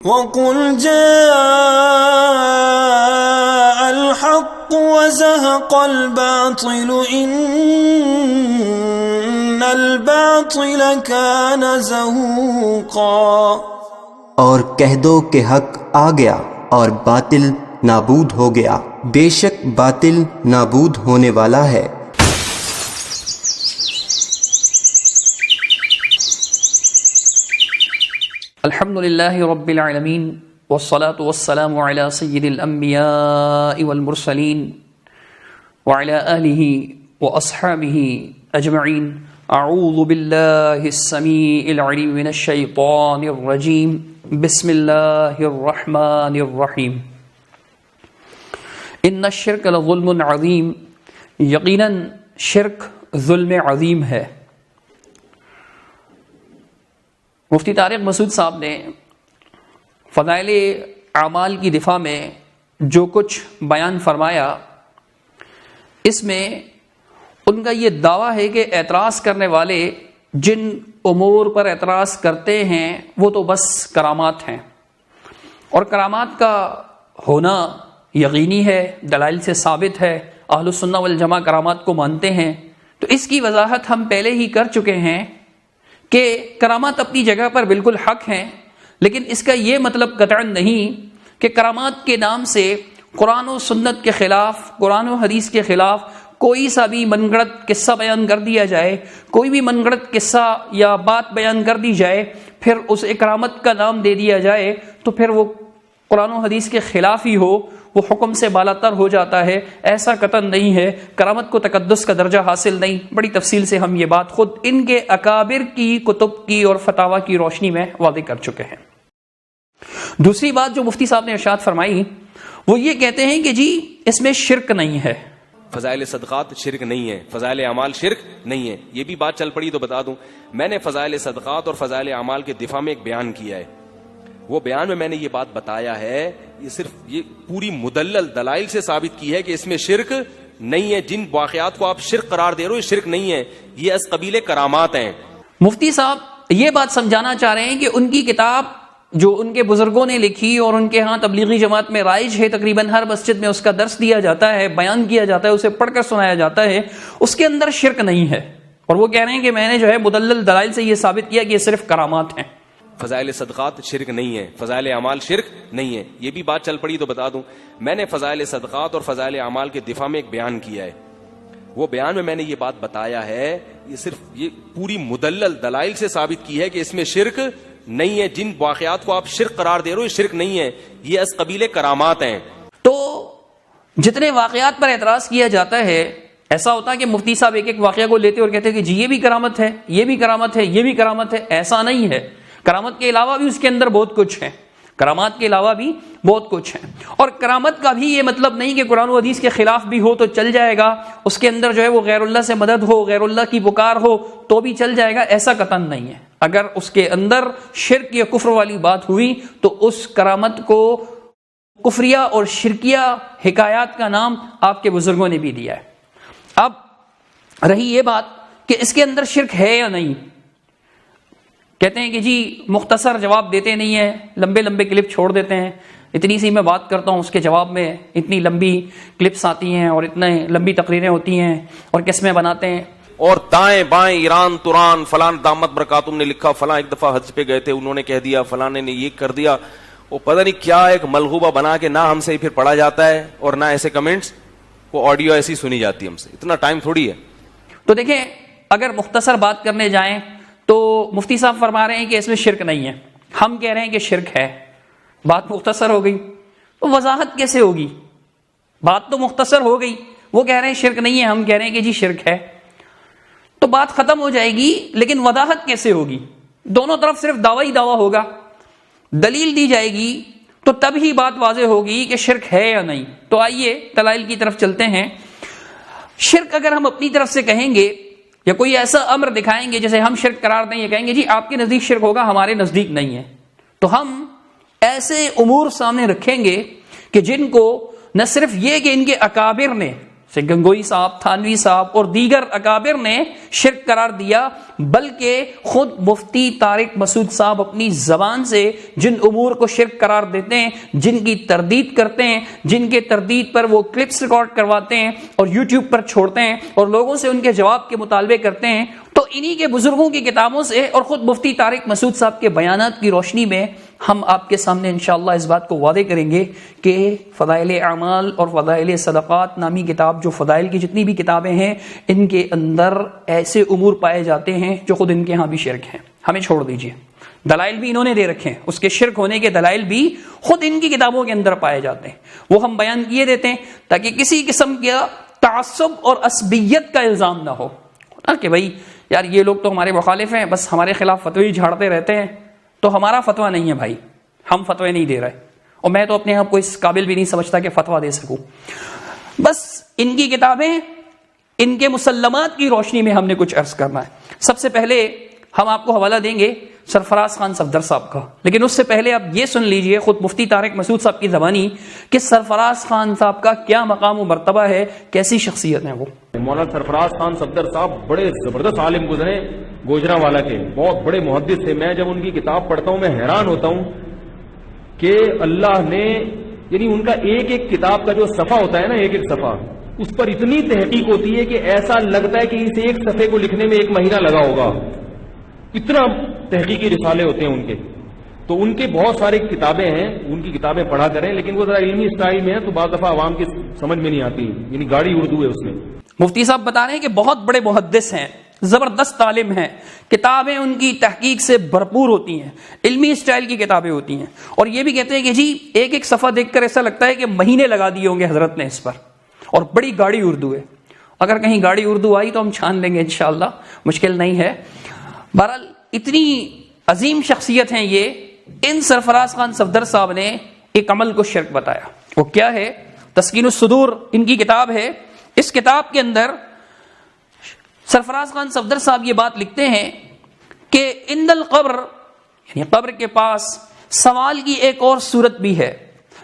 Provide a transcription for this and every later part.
وَقُلْ جَاءَ الْحَقُّ وَزَهَقَ الْبَاطِلُ إِنَّ الْبَاطِلَ كَانَ زَهُوقًا۔ اور کہہ دو کہ حق آ گیا اور باطل نابود ہو گیا، بے شک باطل نابود ہونے والا ہے۔ الحمد للہ رب العالمین والصلاة والسلام علی سید الانبیاء والمرسلین وعلی آلہ واصحابہ اجمعین۔ اعوذ باللہ السمیع العلیم من الشیطان الرجیم، بسم اللہ الرحمن الرحیم۔ ان الشرک لظلم عظیم، یقیناً شرک ظلم عظیم ہے۔ مفتی طارق مسعود صاحب نے فضائل اعمال کی دفاع میں جو کچھ بیان فرمایا، اس میں ان کا یہ دعویٰ ہے کہ اعتراض کرنے والے جن امور پر اعتراض کرتے ہیں وہ تو بس کرامات ہیں، اور کرامات کا ہونا یقینی ہے، دلائل سے ثابت ہے، اہل السنہ والجماعہ کرامات کو مانتے ہیں۔ تو اس کی وضاحت ہم پہلے ہی کر چکے ہیں کہ کرامات اپنی جگہ پر بالکل حق ہیں، لیکن اس کا یہ مطلب قطعاً نہیں کہ کرامات کے نام سے قرآن و سنت کے خلاف، قرآن و حدیث کے خلاف کوئی سا بھی من گھڑت قصہ بیان کر دیا جائے، کوئی بھی من گھڑت قصہ یا بات بیان کر دی جائے، پھر اسے کرامت کا نام دے دیا جائے تو پھر وہ قرآن و حدیث کے خلاف ہی ہو، وہ حکم سے بالاتر ہو جاتا ہے۔ ایسا قطعاً نہیں ہے، کرامت کو تقدس کا درجہ حاصل نہیں۔ بڑی تفصیل سے ہم یہ بات خود ان کے اکابر کی کتب کی اور فتاوی کی روشنی میں واضح کر چکے ہیں۔ دوسری بات جو مفتی صاحب نے ارشاد فرمائی، وہ یہ کہتے ہیں کہ جی اس میں شرک نہیں ہے، فضائل صدقات شرک نہیں ہے، فضائل اعمال شرک نہیں ہے۔ یہ بھی بات چل پڑی تو بتا دوں، میں نے فضائل صدقات اور فضائل اعمال کے دفاع میں ایک بیان کیا ہے، وہ بیان میں نے یہ بات بتایا ہے، یہ صرف یہ پوری مدلل دلائل سے ثابت کی ہے کہ اس میں شرک نہیں ہے۔ جن واقعات کو آپ شرک قرار دے رہے ہو یہ شرک نہیں ہے، یہ از قبیل کرامات ہیں۔ مفتی صاحب یہ بات سمجھانا چاہ رہے ہیں کہ ان کی کتاب جو ان کے بزرگوں نے لکھی اور ان کے ہاں تبلیغی جماعت میں رائج ہے، تقریباً ہر مسجد میں اس کا درس دیا جاتا ہے، بیان کیا جاتا ہے، اسے پڑھ کر سنایا جاتا ہے، اس کے اندر شرک نہیں ہے، اور وہ کہہ رہے ہیں کہ میں نے جو ہے مدلل دلائل سے یہ ثابت کیا کہ یہ صرف کرامات ہیں۔ فضائل صدقات شرک نہیں ہے، فضائل اعمال شرک نہیں ہے۔ یہ بھی بات چل پڑی تو بتا دوں، میں نے فضائل صدقات اور فضائل اعمال کے دفاع میں ایک بیان کیا ہے، وہ بیان میں نے یہ بات بتایا ہے، یہ صرف یہ پوری مدلل دلائل سے ثابت کی ہے کہ اس میں شرک نہیں ہے۔ جن واقعات کو آپ شرک قرار دے رہے ہو یہ شرک نہیں ہے، یہ از قبیل کرامات ہیں۔ تو جتنے واقعات پر اعتراض کیا جاتا ہے، ایسا ہوتا ہے کہ مفتی صاحب ایک ایک واقعہ کو لیتے اور کہتے ہیں کہ جی یہ بھی کرامت ہے، یہ بھی کرامت ہے، یہ بھی کرامت ہے۔ ایسا نہیں ہے، کرامت کے علاوہ بھی اس کے اندر بہت کچھ ہے، کرامات کے علاوہ بھی بہت کچھ ہے۔ اور کرامت کا بھی یہ مطلب نہیں کہ قرآن و حدیث کے خلاف بھی ہو تو چل جائے گا، اس کے اندر جو ہے وہ غیر اللہ سے مدد ہو، غیر اللہ کی پکار ہو تو بھی چل جائے گا، ایسا قطعاً نہیں ہے۔ اگر اس کے اندر شرک یا کفر والی بات ہوئی تو اس کرامت کو کفریہ اور شرکیہ حکایات کا نام آپ کے بزرگوں نے بھی دیا ہے۔ اب رہی یہ بات کہ اس کے اندر شرک ہے یا نہیں، کہتے ہیں کہ جی مختصر جواب دیتے نہیں ہیں، لمبے لمبے کلپ چھوڑ دیتے ہیں، اتنی سی میں بات کرتا ہوں، اس کے جواب میں اتنی لمبی کلپس آتی ہیں اور اتنے لمبی تقریریں ہوتی ہیں اور قسمیں بناتے ہیں۔ اور دائیں بائیں ایران توران فلاں دامت برکاتم نے لکھا، فلاں ایک دفعہ حج پہ گئے تھے انہوں نے کہہ دیا، فلاں نے یہ کر دیا، وہ پتہ نہیں کیا ایک ملغوبہ بنا کے نہ ہم سے پھر پڑھا جاتا ہے اور نہ ایسے کمنٹس، وہ آڈیو ایسی سنی جاتی ہے ہم سے، اتنا ٹائم تھوڑی ہے۔ تو دیکھیں اگر مختصر بات کرنے جائیں تو مفتی صاحب فرما رہے ہیں کہ اس میں شرک نہیں ہے، ہم کہہ رہے ہیں کہ شرک ہے، بات مختصر ہو گئی، تو وضاحت کیسے ہوگی؟ بات تو مختصر ہو گئی، وہ کہہ رہے ہیں شرک نہیں ہے، ہم کہہ رہے ہیں کہ جی شرک ہے، تو بات ختم ہو جائے گی، لیکن وضاحت کیسے ہوگی؟ دونوں طرف صرف دعویٰ ہی دعویٰ ہوگا، دلیل دی جائے گی تو تب ہی بات واضح ہوگی کہ شرک ہے یا نہیں۔ تو آئیے دلائل کی طرف چلتے ہیں۔ شرک اگر ہم اپنی طرف سے کہیں گے یا کوئی ایسا امر دکھائیں گے جسے ہم شرک قرار دیں، یہ کہیں گے جی آپ کے نزدیک شرک ہوگا، ہمارے نزدیک نہیں ہے، تو ہم ایسے امور سامنے رکھیں گے کہ جن کو نہ صرف یہ کہ ان کے اکابر نے گنگوئی صاحب، تھانوی صاحب اور دیگر اکابر نے شرک قرار دیا، بلکہ خود مفتی طارق مسعود صاحب اپنی زبان سے جن امور کو شرک قرار دیتے ہیں، جن کی تردید کرتے ہیں، جن کے تردید پر وہ کلپس ریکارڈ کرواتے ہیں اور یوٹیوب پر چھوڑتے ہیں اور لوگوں سے ان کے جواب کے مطالبے کرتے ہیں، تو انہی کے بزرگوں کی کتابوں سے اور خود مفتی طارق مسعود صاحب کے بیانات کی روشنی میں ہم آپ کے سامنے انشاءاللہ اس بات کو واضح کریں گے کہ فضائل اعمال اور فضائل صدقات نامی کتاب، جو فضائل کی جتنی بھی کتابیں ہیں، ان کے اندر ایسے امور پائے جاتے ہیں جو خود ان کے ہاں بھی شرک ہیں۔ ہمیں چھوڑ دیجئے، دلائل بھی انہوں نے دے رکھے ہیں، اس کے شرک ہونے کے دلائل بھی خود ان کی کتابوں کے اندر پائے جاتے ہیں، وہ ہم بیان کیے دیتے ہیں تاکہ کسی قسم کا تعصب اور عصبیت کا الزام نہ ہو کہ بھائی یار یہ لوگ تو ہمارے مخالف ہیں، بس ہمارے خلاف فتوی جھاڑتے رہتے ہیں، تو ہمارا فتویٰ نہیں ہے بھائی، ہم فتوی نہیں دے رہے، اور میں تو اپنے آپ کو اس قابل بھی نہیں سمجھتا کہ فتویٰ دے سکوں۔ بس ان کی کتابیں، ان کے مسلمات کی روشنی میں ہم نے کچھ عرض کرنا ہے۔ سب سے پہلے ہم آپ کو حوالہ دیں گے سرفراز خان صفدر صاحب کا، لیکن اس سے پہلے آپ یہ سن لیجئے خود مفتی طارق مسعود صاحب کی زبانی کہ سرفراز خان صاحب کا کیا مقام و مرتبہ ہے، کیسی شخصیت ہیں وہ۔ مولانا سرفراز خان صفدر صاحب بڑے زبردست عالم گزرے، گوجرانوالا کے بہت بڑے محدث تھے۔ میں جب ان کی کتاب پڑھتا ہوں میں حیران ہوتا ہوں کہ اللہ نے یعنی ان کا ایک ایک کتاب کا جو صفحہ ہوتا ہے نا، ایک ایک صفحہ، اس پر اتنی تحقیق ہوتی ہے کہ ایسا لگتا ہے کہ اس ایک صفحے کو لکھنے میں 1 مہینہ لگا ہوگا، اتنا تحقیقی رسالے ہوتے ہیں ان کے۔ تو ان کے بہت ساری کتابیں ہیں، ان کی کتابیں پڑھا کریں، لیکن وہ ذرا علمی اسٹائل میں ہے تو بعض دفعہ عوام کی سمجھ میں نہیں آتی، یعنی گاڑی اردو ہے اس میں۔ مفتی صاحب بتا رہے ہیں کہ بہت بڑے محدث ہیں، زبردست عالم ہیں، کتابیں ان کی تحقیق سے بھرپور ہوتی ہیں، علمی اسٹائل کی کتابیں ہوتی ہیں، اور یہ بھی کہتے ہیں کہ جی ایک ایک صفحہ دیکھ کر ایسا لگتا ہے کہ مہینے لگا دیے ہوں گے حضرت نے اس پر، اور بڑی گاڑی اردو ہے۔ اگر کہیں گاڑی اردو آئی تو ہم چھان لیں گے انشاءاللہ، مشکل نہیں ہے۔ بہرحال اتنی عظیم شخصیت ہیں یہ، ان سرفراز خان صفدر صاحب نے ایک عمل کو شرک بتایا، وہ کیا ہے؟ تسکین الصدور ان کی کتاب ہے، اس کتاب کے اندر سرفراز خان صفدر صاحب یہ بات لکھتے ہیں کہ عند القبر، یعنی قبر کے پاس سوال کی ایک اور صورت بھی ہے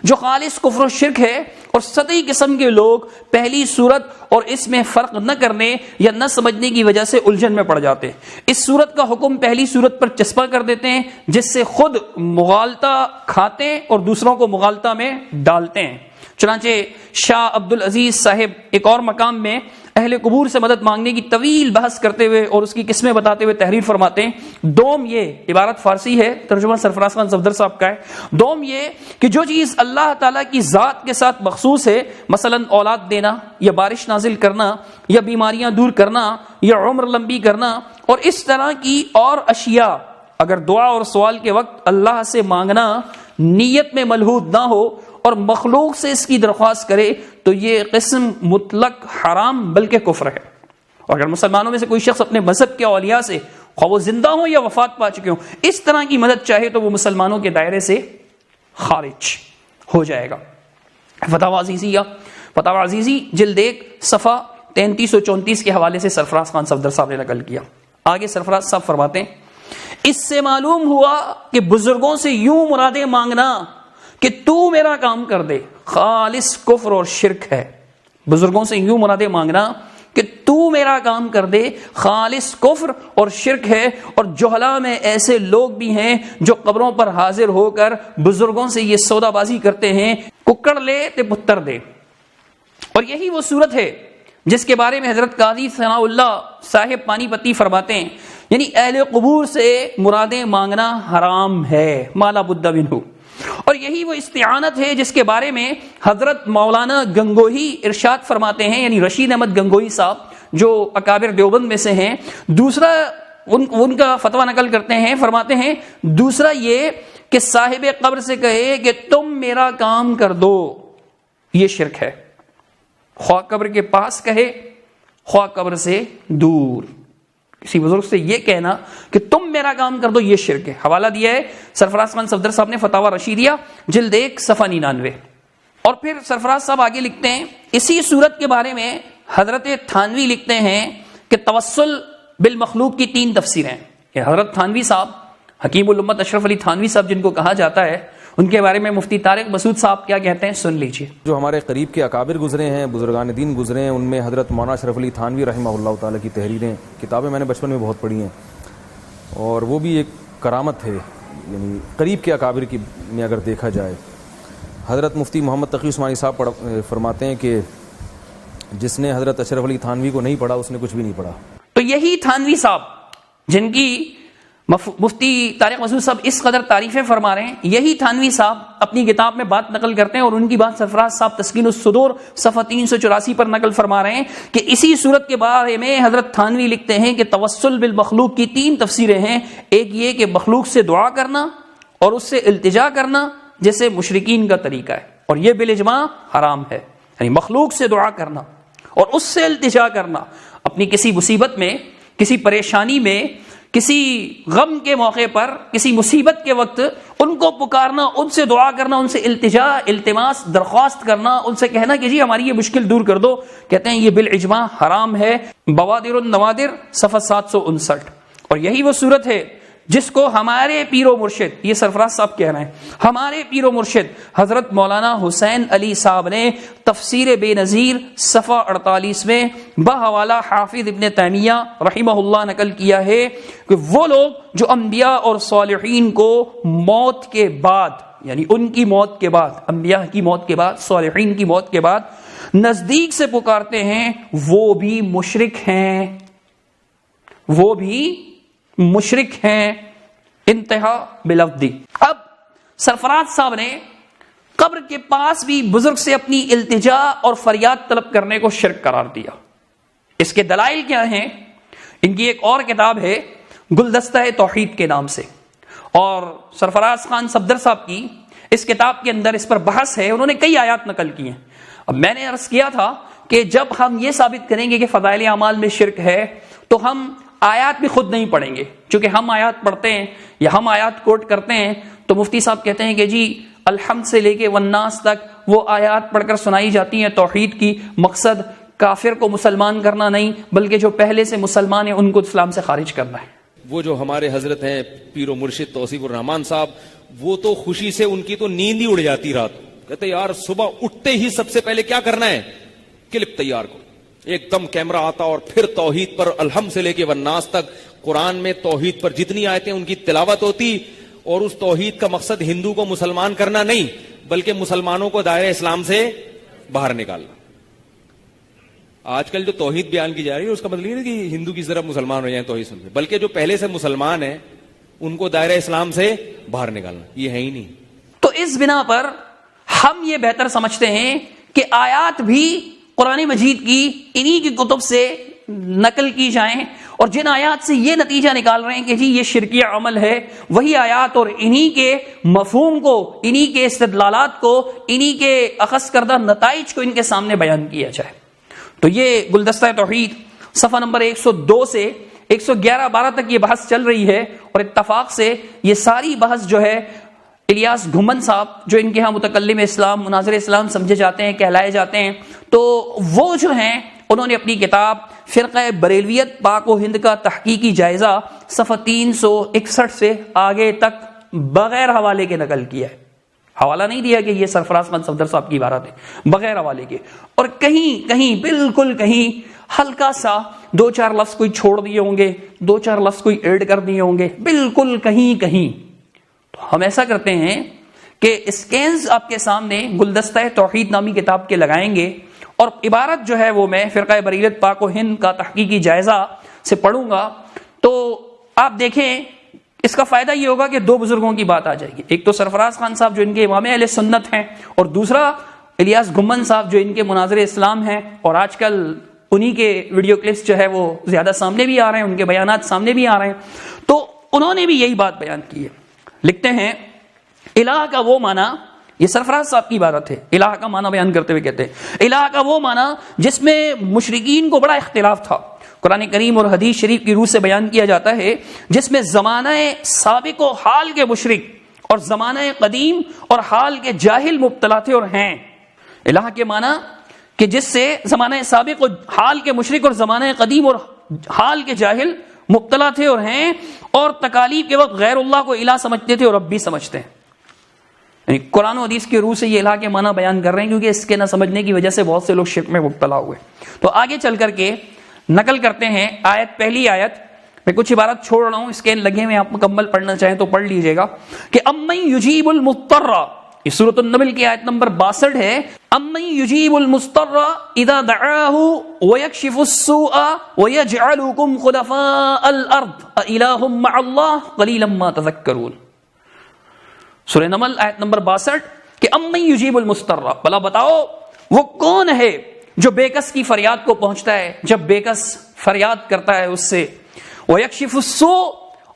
جو خالص کفر و شرک ہے، اور سطحی قسم کے لوگ پہلی صورت اور اس میں فرق نہ کرنے یا نہ سمجھنے کی وجہ سے الجھن میں پڑ جاتے ہیں۔ اس صورت کا حکم پہلی صورت پر چسپاں کر دیتے ہیں، جس سے خود مغالطہ کھاتے ہیں اور دوسروں کو مغالطہ میں ڈالتے ہیں۔ چنانچہ شاہ عبد العزیز صاحب ایک اور مقام میں اہل قبور سے مدد مانگنے کی طویل بحث کرتے ہوئے اور اس کی قسمیں بتاتے ہوئے تحریر فرماتے ہیں، دوم یہ عبارت فارسی ہے، ترجمہ سرفراز خان صفدر صاحب کا ہے، دوم یہ کہ جو چیز اللہ تعالیٰ کی ذات کے ساتھ مخصوص ہے، مثلا اولاد دینا یا بارش نازل کرنا یا بیماریاں دور کرنا یا عمر لمبی کرنا اور اس طرح کی اور اشیاء، اگر دعا اور سوال کے وقت اللہ سے مانگنا نیت میں ملحوظ نہ ہو اور مخلوق سے اس کی درخواست کرے تو یہ قسم مطلق حرام بلکہ کفر ہے۔ اور اگر مسلمانوں میں سے کوئی شخص اپنے مذہب کے اولیاء سے، خواہ وہ زندہ ہوں یا وفات پا چکے ہوں، اس طرح کی مدد چاہے تو وہ مسلمانوں کے دائرے سے خارج ہو جائے گا۔ فتاوی عزیزی جلد 1 صفحہ 3334 کے حوالے سے سرفراز خان صفدر صاحب نے نقل کیا۔ آگے سرفراز صاحب فرماتے ہیں، اس سے معلوم ہوا کہ بزرگوں سے یوں مرادیں مانگنا کہ تو میرا کام کر دے خالص کفر اور شرک ہے۔ بزرگوں سے یوں مرادیں مانگنا کہ تو میرا کام کر دے خالص کفر اور شرک ہے، اور جہلا میں ایسے لوگ بھی ہیں جو قبروں پر حاضر ہو کر بزرگوں سے یہ سودا بازی کرتے ہیں، ککڑ لے تے پتر دے۔ اور یہی وہ صورت ہے جس کے بارے میں حضرت قاضی ثناء اللہ صاحب پانی پتی فرماتے ہیں، یعنی اہل قبور سے مرادیں مانگنا حرام ہے، مالا بد منہ۔ اور یہی وہ استعانت ہے جس کے بارے میں حضرت مولانا گنگوہی ارشاد فرماتے ہیں، یعنی رشید احمد گنگوہی صاحب جو اکابر دیوبند میں سے ہیں، دوسرا ان کا فتویٰ نقل کرتے ہیں، فرماتے ہیں دوسرا یہ کہ صاحب قبر سے کہے کہ تم میرا کام کر دو، یہ شرک ہے۔ خواہ قبر کے پاس کہے خواہ قبر سے دور، کسی بزرگ سے یہ کہنا کہ تم میرا کام کر دو، یہ شرک ہے۔ حوالہ دیا ہے سرفراز خان صفدر صاحب نے فتاوی رشیدیہ جلد 1 صفحہ 99۔ اور پھر سرفراز صاحب آگے لکھتے ہیں، اسی صورت کے بارے میں حضرت تھانوی لکھتے ہیں کہ توسل بالمخلوق کی 3 تفسیریں۔ کہ حضرت تھانوی صاحب، حکیم الامت اشرف علی تھانوی صاحب جن کو کہا جاتا ہے، ان کے بارے میں مفتی طارق مسعود صاحب کیا کہتے ہیں سن لیجیے. جو ہمارے قریب کے اکابر گزرے ہیں، بزرگان دین گزرے ہیں، ان میں حضرت مولانا اشرف علی تھانوی رحمہ اللہ تعالیٰ کی تحریریں، کتابیں میں نے بچپن میں بہت پڑھی ہیں، اور وہ بھی ایک کرامت ہے، یعنی قریب کے اکابر کی میں اگر دیکھا جائے. حضرت مفتی محمد تقی عثمانی صاحب فرماتے ہیں کہ جس نے حضرت اشرف علی تھانوی کو نہیں پڑھا اس نے کچھ بھی نہیں پڑھا. تو یہی تھانوی صاحب جن کی مفتی طارق مسعود صاحب اس قدر تعریفیں فرما رہے ہیں، یہی تھانوی صاحب اپنی کتاب میں بات نقل کرتے ہیں، اور ان کی بات سرفراز صاحب تسکین الصدور صفحہ 384 پر نقل فرما رہے ہیں کہ اسی صورت کے بارے میں حضرت تھانوی لکھتے ہیں کہ توسل بالمخلوق کی 3 تفسیریں ہیں. ایک یہ کہ مخلوق سے دعا کرنا اور اس سے التجا کرنا جیسے مشرکین کا طریقہ ہے، اور یہ بالاجماع حرام ہے. یعنی مخلوق سے دعا کرنا اور اس سے التجا کرنا، اپنی کسی مصیبت میں، کسی پریشانی میں، کسی غم کے موقع پر، کسی مصیبت کے وقت ان کو پکارنا، ان سے دعا کرنا، ان سے التجا، التماس، درخواست کرنا، ان سے کہنا کہ جی ہماری یہ مشکل دور کر دو، کہتے ہیں یہ بالاجماع حرام ہے. بوادر النوادر صفحہ 759. اور یہی وہ صورت ہے جس کو ہمارے پیر و مرشد، یہ سرفراز صاحب کہہ رہے ہیں، ہمارے پیر و مرشد حضرت مولانا حسین علی صاحب نے تفسیر بے نظیر صفحہ 48 میں بحوالہ حافظ ابن تیمیہ رحمہ اللہ نقل کیا ہے کہ وہ لوگ جو انبیاء اور صالحین کو موت کے بعد، یعنی ان کی موت کے بعد، انبیاء کی موت کے بعد، صالحین کی موت کے بعد نزدیک سے پکارتے ہیں، وہ بھی مشرک ہیں، وہ بھی مشرک ہیں. انتہا بلفظی. اب سرفراز صاحب نے قبر کے پاس بھی بزرگ سے اپنی التجا اور فریاد طلب کرنے کو شرک قرار دیا. اس کے دلائل کیا ہیں؟ ان کی ایک اور کتاب ہے گلدستہ توحید کے نام سے، اور سرفراز خان صفدر صاحب کی اس کتاب کے اندر اس پر بحث ہے. انہوں نے کئی آیات نقل کی ہیں. اب میں نے عرض کیا تھا کہ جب ہم یہ ثابت کریں گے کہ فضائل اعمال میں شرک ہے تو ہم آیات بھی خود نہیں پڑھیں گے. چونکہ ہم آیات پڑھتے ہیں یا ہم آیات کوٹ کرتے ہیں تو مفتی صاحب کہتے ہیں کہ جی الحمد سے لے کے والناس تک وہ آیات پڑھ کر سنائی جاتی ہیں توحید کی. مقصد کافر کو مسلمان کرنا نہیں، بلکہ جو پہلے سے مسلمان ہیں ان کو اسلام سے خارج کرنا ہے. وہ جو ہمارے حضرت ہیں پیر و مرشد توصیف الرحمان صاحب، وہ تو خوشی سے ان کی تو نیند ہی اڑ جاتی رات. کہتے یار صبح اٹھتے ہی سب سے پہلے کیا کرنا ہے، کلپ تیار کو، ایک دم کیمرہ آتا اور پھر توحید پر الحمد سے لے کے والناس تک قرآن میں توحید پر جتنی آیتیں ان کی تلاوت ہوتی، اور اس توحید کا مقصد ہندو کو مسلمان کرنا نہیں بلکہ مسلمانوں کو دائرہ اسلام سے باہر نکالنا. آج کل جو توحید بیان کی جا رہی ہے اس کا مطلب یہ نہیں کہ ہندو کی طرف مسلمان ہو جائیں توحید سن کے، بلکہ جو پہلے سے مسلمان ہیں ان کو دائرہ اسلام سے باہر نکالنا، یہ ہے ہی نہیں. تو اس بنا پر ہم یہ بہتر سمجھتے ہیں کہ آیات بھی قرآن مجید کی انہی کی کتب سے نقل کی جائیں، اور جن آیات سے یہ نتیجہ نکال رہے ہیں کہ جی یہ شرکی عمل ہے، وہی آیات اور انہی کے مفہوم کو، انہی کے استدلالات کو، انہی کے اخذ کردہ نتائج کو ان کے سامنے بیان کیا جائے. تو یہ گلدستہ توحید صفحہ نمبر 102 سے 111-12 تک یہ بحث چل رہی ہے، اور اتفاق سے یہ ساری بحث جو ہے الیاس گھمن صاحب جو ان کے ہاں متکلم اسلام، مناظر اسلام سمجھے جاتے ہیں، کہلائے جاتے ہیں، تو وہ جو ہیں انہوں نے اپنی کتاب فرقہ بریلویت پاک و ہند کا تحقیقی جائزہ صفحہ 361 سے آگے تک بغیر حوالے کے نقل کیا ہے. حوالہ نہیں دیا کہ یہ سرفراز خان صفدر صاحب کی عبارت ہے، بغیر حوالے کے. اور کہیں کہیں بالکل کہیں ہلکا سا 2-4 لفظ کوئی چھوڑ دیے ہوں گے، 2-4 لفظ کوئی ایڈ کر دیے ہوں گے، بالکل کہیں کہیں. تو ہم ایسا کرتے ہیں کہ اسکینز آپ کے سامنے گلدستہ توحید نامی کتاب کے لگائیں گے، اور عبارت جو ہے وہ میں فرقہ بریلویت پاک و ہند کا تحقیقی جائزہ سے پڑھوں گا. تو آپ دیکھیں اس کا فائدہ یہ ہوگا کہ 2 بزرگوں کی بات آ جائے گی. ایک تو سرفراز خان صاحب جو ان کے امام اہل سنت ہیں، اور دوسرا الیاس گھمن صاحب جو ان کے مناظر اسلام ہیں، اور آج کل انہی کے ویڈیو کلپس جو ہے وہ زیادہ سامنے بھی آ رہے ہیں، ان کے بیانات سامنے بھی آ رہے ہیں. تو انہوں نے بھی یہی بات بیان کی ہے. لکھتے ہیں الہ کا وہ معنی، یہ سرفراز صاحب کی عبارت ہے، الہ کا معنی بیان کرتے ہوئے کہتے ہیں الہ کا وہ معنی جس میں مشرکین کو بڑا اختلاف تھا، قرآن کریم اور حدیث شریف کی روح سے بیان کیا جاتا ہے، جس میں زمانہ سابق و حال کے مشرک اور زمانہ قدیم اور حال کے جاہل مبتلا تھے اور ہیں. الہ کے معنی کہ جس سے زمانہ سابق و حال کے مشرک اور زمانہ قدیم اور حال کے جاہل مبتلا تھے اور ہیں، اور تکالیف کے وقت غیر اللہ کو الہ سمجھتے تھے اور اب بھی سمجھتے ہیں. یعنی قرآن و حدیث کے روح سے یہ الہ کے معنی بیان کر رہے ہیں، کیونکہ اس کے نہ سمجھنے کی وجہ سے بہت سے لوگ شرک میں مبتلا ہوئے. تو آگے چل کر کے نقل کرتے ہیں آیت، پہلی آیت میں کچھ عبارت چھوڑ رہا ہوں، اسکین لگے ہوئے، آپ مکمل پڑھنا چاہیں تو پڑھ لیجئے گا. کہ امن یجیب المضطر، یہ سورۃ النمل کی آیت نمبر 62 ہے. امن یجیب المضطر اذا دعاہ ویکشف السوء ویجعلکم خلفاء الارض االہ مع اللہ قلیلا ما تذکرون. سورہ نمل آیت نمبر 62 کہ امن یجیب المضطر، بھلا بتاؤ وہ کون ہے جو بے کس کی فریاد کو پہنچتا ہے جب بے کس فریاد کرتا ہے اس سے، ویکشف السوء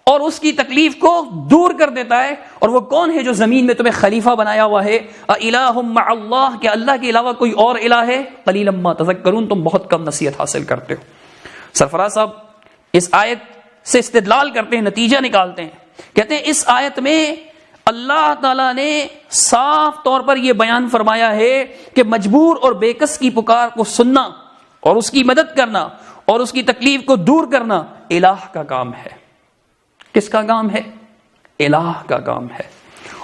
اور اس کی تکلیف کو دور کر دیتا ہے. اور وہ کون ہے جو زمین میں تمہیں خلیفہ بنایا ہوا ہے، الہ مع اللہ، کہ اللہ کے علاوہ کوئی اور الہ ہے، قلیلا ما تذکرون، تم بہت کم نصیحت حاصل کرتے ہو. سرفراز صاحب اس آیت سے استدلال کرتے ہیں، نتیجہ نکالتے ہیں، کہتے ہیں اس آیت میں اللہ تعالیٰ نے صاف طور پر یہ بیان فرمایا ہے کہ مجبور اور بے کس کی پکار کو سننا اور اس کی مدد کرنا اور اس کی تکلیف کو دور کرنا الہ کا کام ہے. کس کا کام ہے؟ الہ کا کام ہے.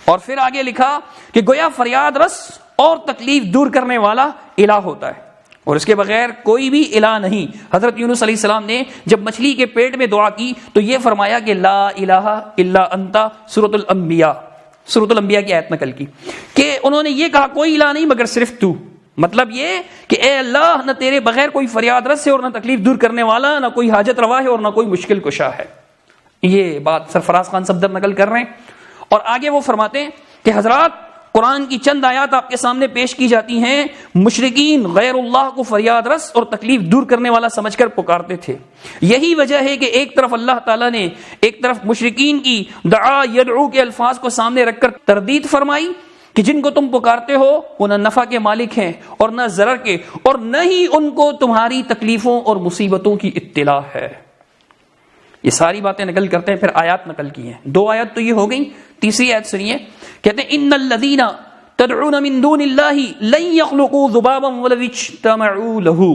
اور پھر آگے لکھا کہ گویا فریاد رس اور تکلیف دور کرنے والا الہ ہوتا ہے اور اس کے بغیر کوئی بھی الہ نہیں. حضرت یونس علیہ السلام نے جب مچھلی کے پیٹ میں دعا کی تو یہ فرمایا کہ لا الہ الا انت، سورۃ الانبیاء کی آیت نقل کی کہ انہوں نے یہ کہا کوئی الہ نہیں مگر صرف تو. مطلب یہ کہ اے اللہ، نہ تیرے بغیر کوئی فریاد رس ہے اور نہ تکلیف دور کرنے والا، نہ کوئی حاجت روا ہے اور نہ کوئی مشکل کشا ہے. یہ بات سرفراز خان صفدر نقل کر رہے ہیں. اور آگے وہ فرماتے ہیں کہ حضرات قرآن کی چند آیات آپ کے سامنے پیش کی جاتی ہیں. مشرکین غیر اللہ کو فریاد رس اور تکلیف دور کرنے والا سمجھ کر پکارتے تھے. یہی وجہ ہے کہ ایک طرف اللہ تعالیٰ نے ایک طرف مشرکین کی دعا یدعو کے الفاظ کو سامنے رکھ کر تردید فرمائی کہ جن کو تم پکارتے ہو وہ نہ نفع کے مالک ہیں اور نہ ضرر کے، اور نہ ہی ان کو تمہاری تکلیفوں اور مصیبتوں کی اطلاع ہے. یہ ساری باتیں نقل کرتے ہیں، پھر آیات نقل کی ہیں. 2 آیات تو یہ ہو گئی. تیسری آیت سنیے، کہتے ہیں ان الذین تدعون من دون اللہ لن یخلقوا ذبابا ولو اجتمعوا له.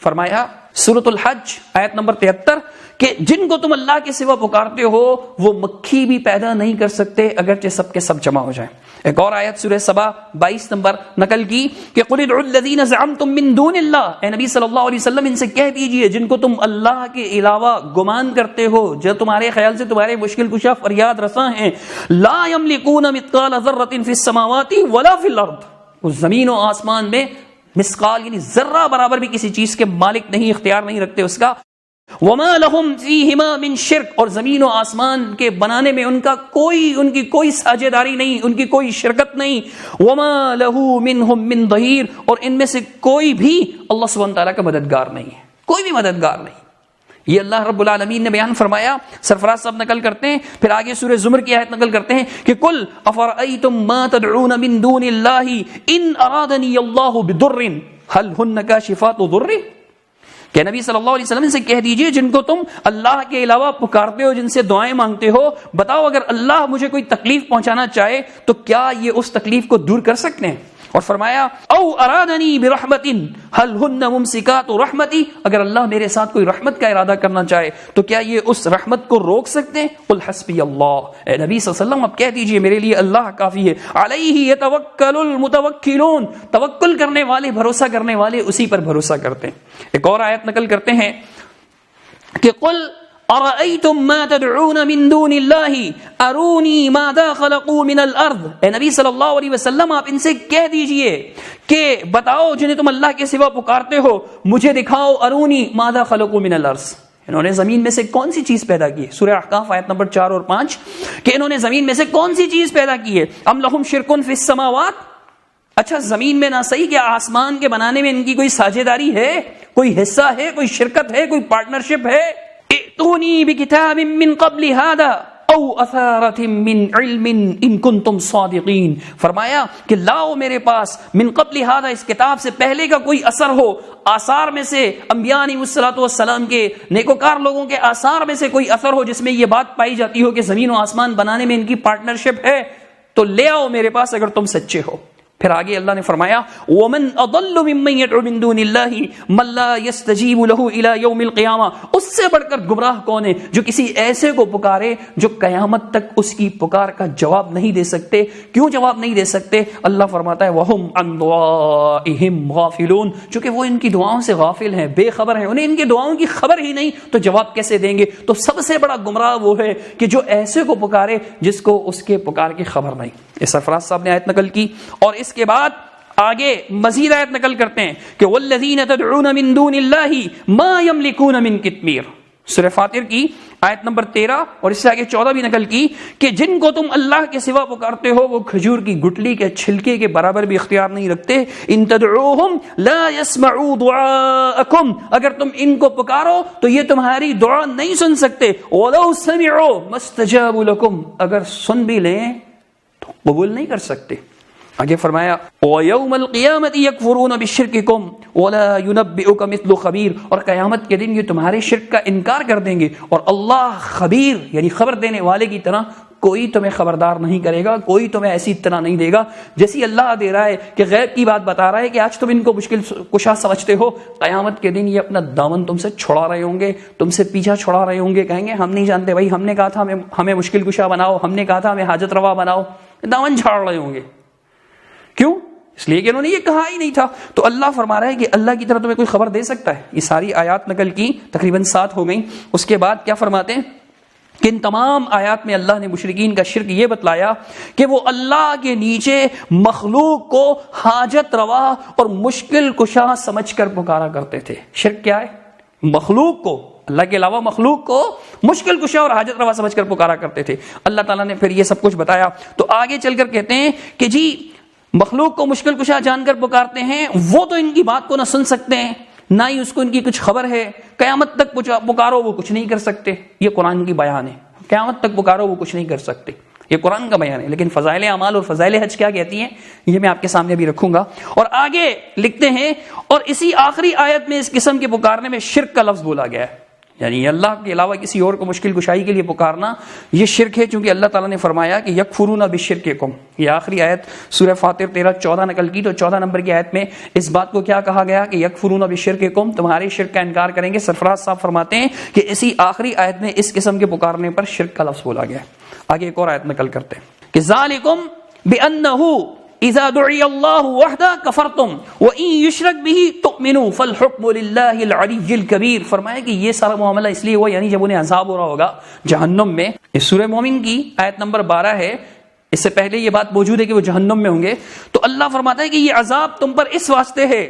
فرمایا سورۃ الحج آیت نمبر 73 کہ جن کو تم اللہ کے سوا پکارتے ہو وہ مکھی بھی پیدا نہیں کر سکتے اگرچہ سب کے سب جمع ہو جائیں. ایک اور آیت سورہ سبا 22 نمبر نقل کی کہ قل ادعوا الذین زعمتم من دون اللہ، اے نبی صلی اللہ علیہ وسلم ان سے کہہ دیجئے جن کو تم اللہ کے علاوہ گمان کرتے ہو، جو تمہارے خیال سے تمہارے مشکل کشا فریاد رساں ہیں، لا یملکون مثقال ذرۃ فی السماوات ولا فی الارض، اس زمین و آسمان میں مثقال یعنی ذرہ برابر بھی کسی چیز کے مالک نہیں، اختیار نہیں رکھتے اس کا. وما لهم فیہما من شرک، اور زمین و آسمان کے بنانے میں ان کی کوئی ساجھیداری نہیں، ان کی کوئی شرکت نہیں. وما له منہم من ظہیر، اور ان میں سے کوئی بھی اللہ سبحانہ تعالیٰ کا مددگار نہیں ہے، کوئی بھی مددگار نہیں. یہ اللہ رب العالمین نے بیان فرمایا. سرفراز صاحب نقل کرتے ہیں، پھر آگے سورہ زمر کی آیت نقل کرتے ہیں کہ قل افرأیتم ما تدعون من دون اللہ ان ارادنی اللہ بضر هل ہن کاشفات ضرہ، کہ نبی صلی اللہ علیہ وسلم سے کہہ دیجئے جن کو تم اللہ کے علاوہ پکارتے ہو، جن سے دعائیں مانگتے ہو، بتاؤ اگر اللہ مجھے کوئی تکلیف پہنچانا چاہے تو کیا یہ اس تکلیف کو دور کر سکتے ہیں؟ اور فرمایا او ارادنی برحمت هل هن ممسکات رحمتی، اگر اللہ میرے ساتھ کوئی رحمت کا ارادہ کرنا چاہے تو کیا یہ اس رحمت کو روک سکتے ہیں؟ قل حسبی اللہ، اے نبی صلی اللہ علیہ وسلم اب کہہ دیجئے میرے لیے اللہ کافی ہے. علیہ یتوکل المتوکلون، توکل کرنے والے، بھروسہ کرنے والے اسی پر بھروسہ کرتے ہیں. ایک اور آیت نقل کرتے ہیں کہ قل ارأیتم ما تدعون من دون اللہ ارونی ماذا خلقوا من الارض، اے نبی صلی اللہ علیہ وسلم آپ ان سے کہہ دیجئے کہ بتاؤ جنہیں تم اللہ کے سوا پکارتے ہو مجھے دکھاؤ، ارونی ماذا خلقوا من الارض، انہوں نے زمین میں سے کون سی چیز پیدا کی. سورہ احقاف آیت نمبر 4 اور 5 کہ انہوں نے زمین میں سے کون سی چیز پیدا کی ہے. ام لہم شرک فی السماوات، اچھا زمین میں نہ صحیح کیا آسمان کے بنانے میں ان کی کوئی ساجھیداری ہے، کوئی حصہ ہے، کوئی شرکت ہے، کوئی پارٹنرشپ ہے. ائتونی بکتاب من قبل هذا او اثارۃ من علم ان کنتم صادقین. فرمایا کہ لاؤ میرے پاس من قبل هذا، اس کتاب سے پہلے کا کوئی اثر ہو، آثار میں سے انبیاء علیہ الصلوۃ والسلام کے نیکوکار لوگوں کے آثار میں سے کوئی اثر ہو جس میں یہ بات پائی جاتی ہو کہ زمین و آسمان بنانے میں ان کی پارٹنرشپ ہے، تو لے آؤ میرے پاس اگر تم سچے ہو. پھر آگے اللہ نے فرمایا وَمَنْ أَضَلُّ مِمَّنْ يَدْعُ مِن دُونِ اللَّهِ مَن لَّا يَسْتَجِيبُ لَهُ إِلَى يَوْمِ الْقِيَامَةِ، اس سے بڑھ کر گمراہ کون ہے جو کسی ایسے کو پکارے جو قیامت تک اس کی پکار کا جواب نہیں دے سکتے۔ کیوں جواب نہیں دے سکتے؟ اللہ فرماتا ہے وَهُمْ عَن دُعَائِهِمْ غَافِلُونَ، چونکہ وہ ان کی دعاؤں سے غافل ہیں، بے خبر ہیں، انہیں ان کی دعاؤں کی خبر ہی نہیں، تو جواب کیسے دیں گے؟ تو سب سے بڑا گمراہ وہ ہے کہ جو ایسے کو پکارے جس کو اس کے پکار کی خبر نہیں۔ یہ سرفراز صاحب نے آیت نقل کی، اور اس کے بعد آگے مزید آیت نقل کرتے ہیں کہ والذین تدعون من دون اللہ ما یملکون من قطمیر، سورہ فاطر کی آیت نمبر 13 اور اس سے آگے 14 بھی نقل کی کہ جن کو تم اللہ کے سوا پکارتے ہو وہ کھجور کی گٹلی کے چھلکے کے برابر بھی اختیار نہیں رکھتے۔ ان تدعوہم لا يسمعوا دعاءکم، اگر تم ان کو پکارو تو یہ تمہاری دعا نہیں سن سکتے۔ ولو سمعوا ما استجابوا لکم، اگر سن بھی لیں تو قبول نہیں کر سکتے۔ آگے فرمایا وَيَوْمَ الْقِيَامَةِ يَكْفُرُونَ بِشِرْكِكُمْ وَلَا يُنَبِّئُكَ مِثْلُ خَبِيرٍ، اور قیامت کے دن یہ تمہارے شرک کا انکار کر دیں گے، اور اللہ خبیر یعنی خبر دینے والے کی طرح کوئی تمہیں خبردار نہیں کرے گا، کوئی تمہیں ایسی اطلاع نہیں دے گا جیسی اللہ دے رہا ہے کہ غیب کی بات بتا رہا ہے کہ آج تم ان کو مشکل کشا سمجھتے ہو، قیامت کے دن یہ اپنا دامن تم سے چھڑا رہے ہوں گے، تم سے پیچھا چھڑا رہے ہوں گے، کہیں گے ہم نہیں جانتے بھائی، ہم نے کہا تھا ہمیں مشکل کشا بناؤ، ہم نے کہا تھا ہمیں حاجت روا بناؤ، دامن جھاڑ رہے ہوں گے۔ کیوں؟ اس لیے کہ انہوں نے یہ کہا ہی نہیں تھا۔ تو اللہ فرما رہا ہے کہ اللہ کی طرف تمہیں کوئی خبر دے سکتا ہے؟ یہ ساری آیات نقل کی، تقریباً 7 ہو گئیں۔ اس کے بعد کیا فرماتے ہیں کہ ان تمام آیات میں اللہ نے مشرکین کا شرک یہ بتلایا کہ وہ اللہ کے نیچے مخلوق کو حاجت روا اور مشکل کشا سمجھ کر پکارا کرتے تھے۔ شرک کیا ہے؟ مخلوق کو، اللہ کے علاوہ مخلوق کو مشکل کشا اور حاجت روا سمجھ کر پکارا کرتے تھے۔ اللہ تعالیٰ نے پھر یہ سب کچھ بتایا تو آگے چل کر کہتے ہیں کہ جی مخلوق کو مشکل کشا جان کر پکارتے ہیں، وہ تو ان کی بات کو نہ سن سکتے ہیں، نہ ہی اس کو ان کی کچھ خبر ہے، قیامت تک پکارو وہ کچھ نہیں کر سکتے۔ یہ قرآن کی بیان ہے، قیامت تک پکارو وہ کچھ نہیں کر سکتے، یہ قرآن کا بیان ہے۔ لیکن فضائل اعمال اور فضائل حج کیا کہتی ہیں یہ میں آپ کے سامنے بھی رکھوں گا۔ اور آگے لکھتے ہیں اور اسی آخری آیت میں اس قسم کے پکارنے میں شرک کا لفظ بولا گیا ہے، یعنی اللہ کے علاوہ کسی اور کو مشکل کشائی کے لیے پکارنا یہ شرک ہے، چونکہ اللہ تعالیٰ نے فرمایا کہ یکفرون بشرککم۔ یہ آخری آیت سورہ فاطر 13-14 نقل کی، تو 14 نمبر کی آیت میں اس بات کو کیا کہا گیا کہ یکفرون بشرککم، تمہارے شرک کا انکار کریں گے۔ سرفراز صاحب فرماتے ہیں کہ اسی آخری آیت میں اس قسم کے پکارنے پر شرک کا لفظ بولا گیا ہے۔ آگے ایک اور آیت نقل کرتے ہیں کہ ذالکم بأنہ اذا دعی اللہ وحدہ کفرتم وان یشرک بہ تؤمنوا فالحکم للہ العلی الکبیر۔ فرمایا کہ یہ سارا معاملہ اس لیے ہوا یعنی جب انہیں عذاب ہو رہا ہوگا جہنم میں۔ اس سورہ مومن کی آیت نمبر 12 ہے، اس سے پہلے یہ بات موجود ہے کہ وہ جہنم میں ہوں گے۔ تو اللہ فرماتا ہے کہ یہ عذاب تم پر اس واسطے ہے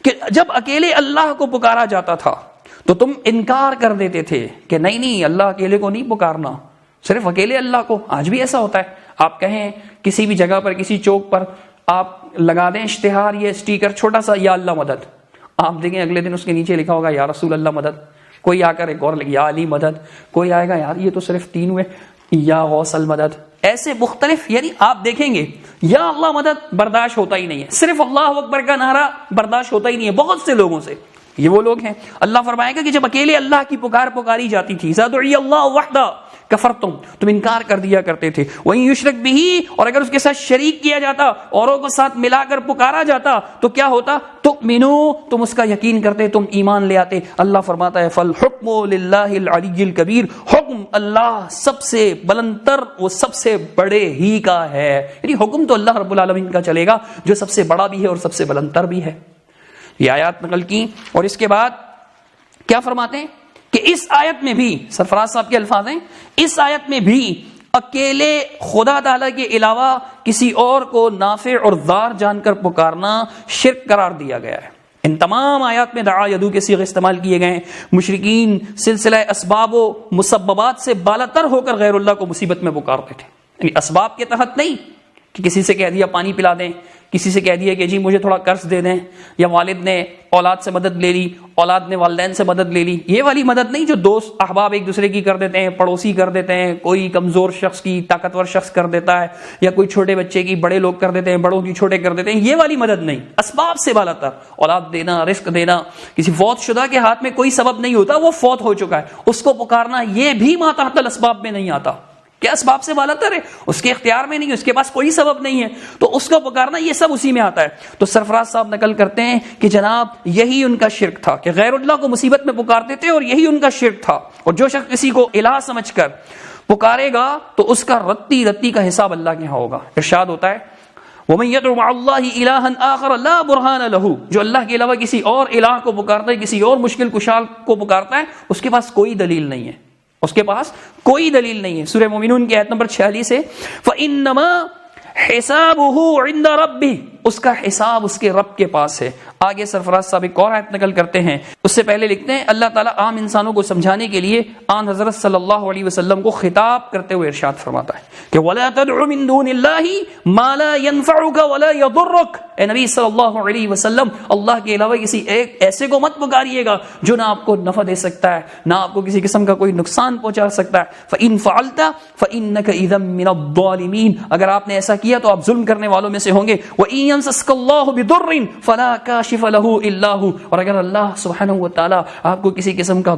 کہ جب اکیلے اللہ کو پکارا جاتا تھا تو تم انکار کر دیتے تھے کہ نہیں اللہ اکیلے کو نہیں پکارنا، صرف اکیلے اللہ کو۔ آج بھی ایسا ہوتا ہے، آپ کہیں کسی بھی جگہ پر کسی چوک پر آپ لگا دیں اشتہار، یہ اسٹیکر چھوٹا سا یا اللہ مدد، آپ دیکھیں اگلے دن اس کے نیچے لکھا ہوگا یا رسول اللہ مدد، کوئی آ کر ایک اور یا علی مدد، کوئی آئے گا یار یہ تو صرف 3 ہوئے یا غوث المدد، ایسے مختلف، یعنی آپ دیکھیں گے یا اللہ مدد برداشت ہوتا ہی نہیں ہے، صرف اللہ اکبر کا نعرہ برداشت ہوتا ہی نہیں ہے بہت سے لوگوں سے۔ یہ وہ لوگ ہیں، اللہ فرمائے گا کہ جب اکیلے اللہ کی پکاری جاتی تھی، اذا دعی اللہ وحدہ کفرتم، تم انکار کر دیا کرتے تھے، وہیں یشرک بہ، اور اگر اس کے ساتھ شریک کیا جاتا، اوروں کو ساتھ ملا کر پکارا جاتا تو کیا ہوتا؟ تؤمنوا، تم اس کا یقین کرتے، تم ایمان لے آتے۔ اللہ فرماتا ہے فالحکم للہ العلی الکبیر، حکم اللہ سب سے بلندتر، وہ سب سے بڑے ہی کا ہے، یعنی حکم تو اللہ رب العالمین کا چلے گا جو سب سے بڑا بھی ہے اور سب سے بلندتر بھی ہے۔ یہ آیات نقل کی، اور اس کے بعد کیا فرماتے ہیں کہ اس آیت میں بھی، سرفراز صاحب کے الفاظ ہیں، اس آیت میں بھی اکیلے خدا تعالیٰ کے علاوہ کسی اور کو نافع اور ضار جان کر پکارنا شرک قرار دیا گیا ہے۔ ان تمام آیات میں دعا یدعو کے صیغے استعمال کیے گئے ہیں۔ مشرکین سلسلہ اسباب و مسببات سے بالاتر ہو کر غیر اللہ کو مصیبت میں پکارتے تھے، یعنی اسباب کے تحت نہیں کہ کسی سے کہہ دیا پانی پلا دیں، کسی سے کہہ دیا کہ جی مجھے تھوڑا قرض دے دیں، یا والد نے اولاد سے مدد لے لی، اولاد نے والدین سے مدد لے لی، یہ والی مدد نہیں جو دوست احباب ایک دوسرے کی کر دیتے ہیں، پڑوسی کر دیتے ہیں، کوئی کمزور شخص کی طاقتور شخص کر دیتا ہے، یا کوئی چھوٹے بچے کی بڑے لوگ کر دیتے ہیں، بڑوں کی چھوٹے کر دیتے ہیں، یہ والی مدد نہیں، اسباب سے بالاتر اولاد دینا، رزق دینا۔ کسی فوت شدہ کے ہاتھ میں کوئی سبب نہیں ہوتا، وہ فوت ہو چکا ہے، اس کو پکارنا یہ بھی ما تحت الاسباب میں نہیں آتا، کیا اسباب سے بالا تر ہے؟ اس کے اختیار میں نہیں ہے، اس کے پاس کوئی سبب نہیں ہے، تو اس کا پکارنا یہ سب اسی میں آتا ہے۔ تو سرفراز صاحب نقل کرتے ہیں کہ جناب یہی ان کا شرک تھا کہ غیر اللہ کو مصیبت میں پکارتے تھے، اور یہی ان کا شرک تھا۔ اور جو شخص کسی کو الہ سمجھ کر پکارے گا تو اس کا رتی رتی کا حساب اللہ کے ہاں ہوگا۔ ارشاد ہوتا ہے وَمَن يَدْعُ مَعَ اللَّهِ إِلَٰهًا آخَرَ لَا بُرْهَانَ لَهُ، جو اللہ کے علاوہ کسی اور الہ کو پکارتا ہے، کسی اور مشکل کشا کو پکارتا ہے، اس کے پاس کوئی دلیل نہیں ہے، اس کے پاس کوئی دلیل نہیں ہے۔ سورہ مومنون کی آیت نمبر 46 ہے فَإِنَّمَا حِسَابُهُ عِندَ رَبِّهِ، اس کا حساب اس کے رب کے پاس ہے۔ آگے سرفراز صاحب ایک اور آیت نقل کرتے ہیں، اس سے پہلے لکھتے ہیں اللہ تعالیٰ عام انسانوں کو سمجھانے کے لیے آن حضرت صلی اللہ علیہ وسلم کو خطاب کرتے ہوئے ارشاد فرماتا ہے کہ وَلَا تَدْعُ مِن دُونِ اللَّهِ مَا لَا يَنفَعُكَ وَلَا يَضُرُّكَ، اے نبی صلی اللہ علیہ وسلم اللہ کے علاوہ کسی ایک ایسے کو مت پکاریے گا جو نہ آپ کو نفع دے سکتا ہے نہ آپ کو کسی قسم کا کوئی نقصان پہنچا سکتا ہے۔ فَإِن فَعَلْتَ فَإِنَّكَ إِذًا مِّنَ الظَّالِمِينَ، اگر آپ نے ایسا کیا تو آپ ظلم کرنے والوں میں سے ہوں گے۔ وَإِن يَمْسَسْكَ اللَّهُ بِضُرٍّ فَلَا كَاشِفَ لَهُ إِلَّا هُوَ، اور اگر اللہ سبحانہ و تعالیٰ آپ کو کسی قسم کا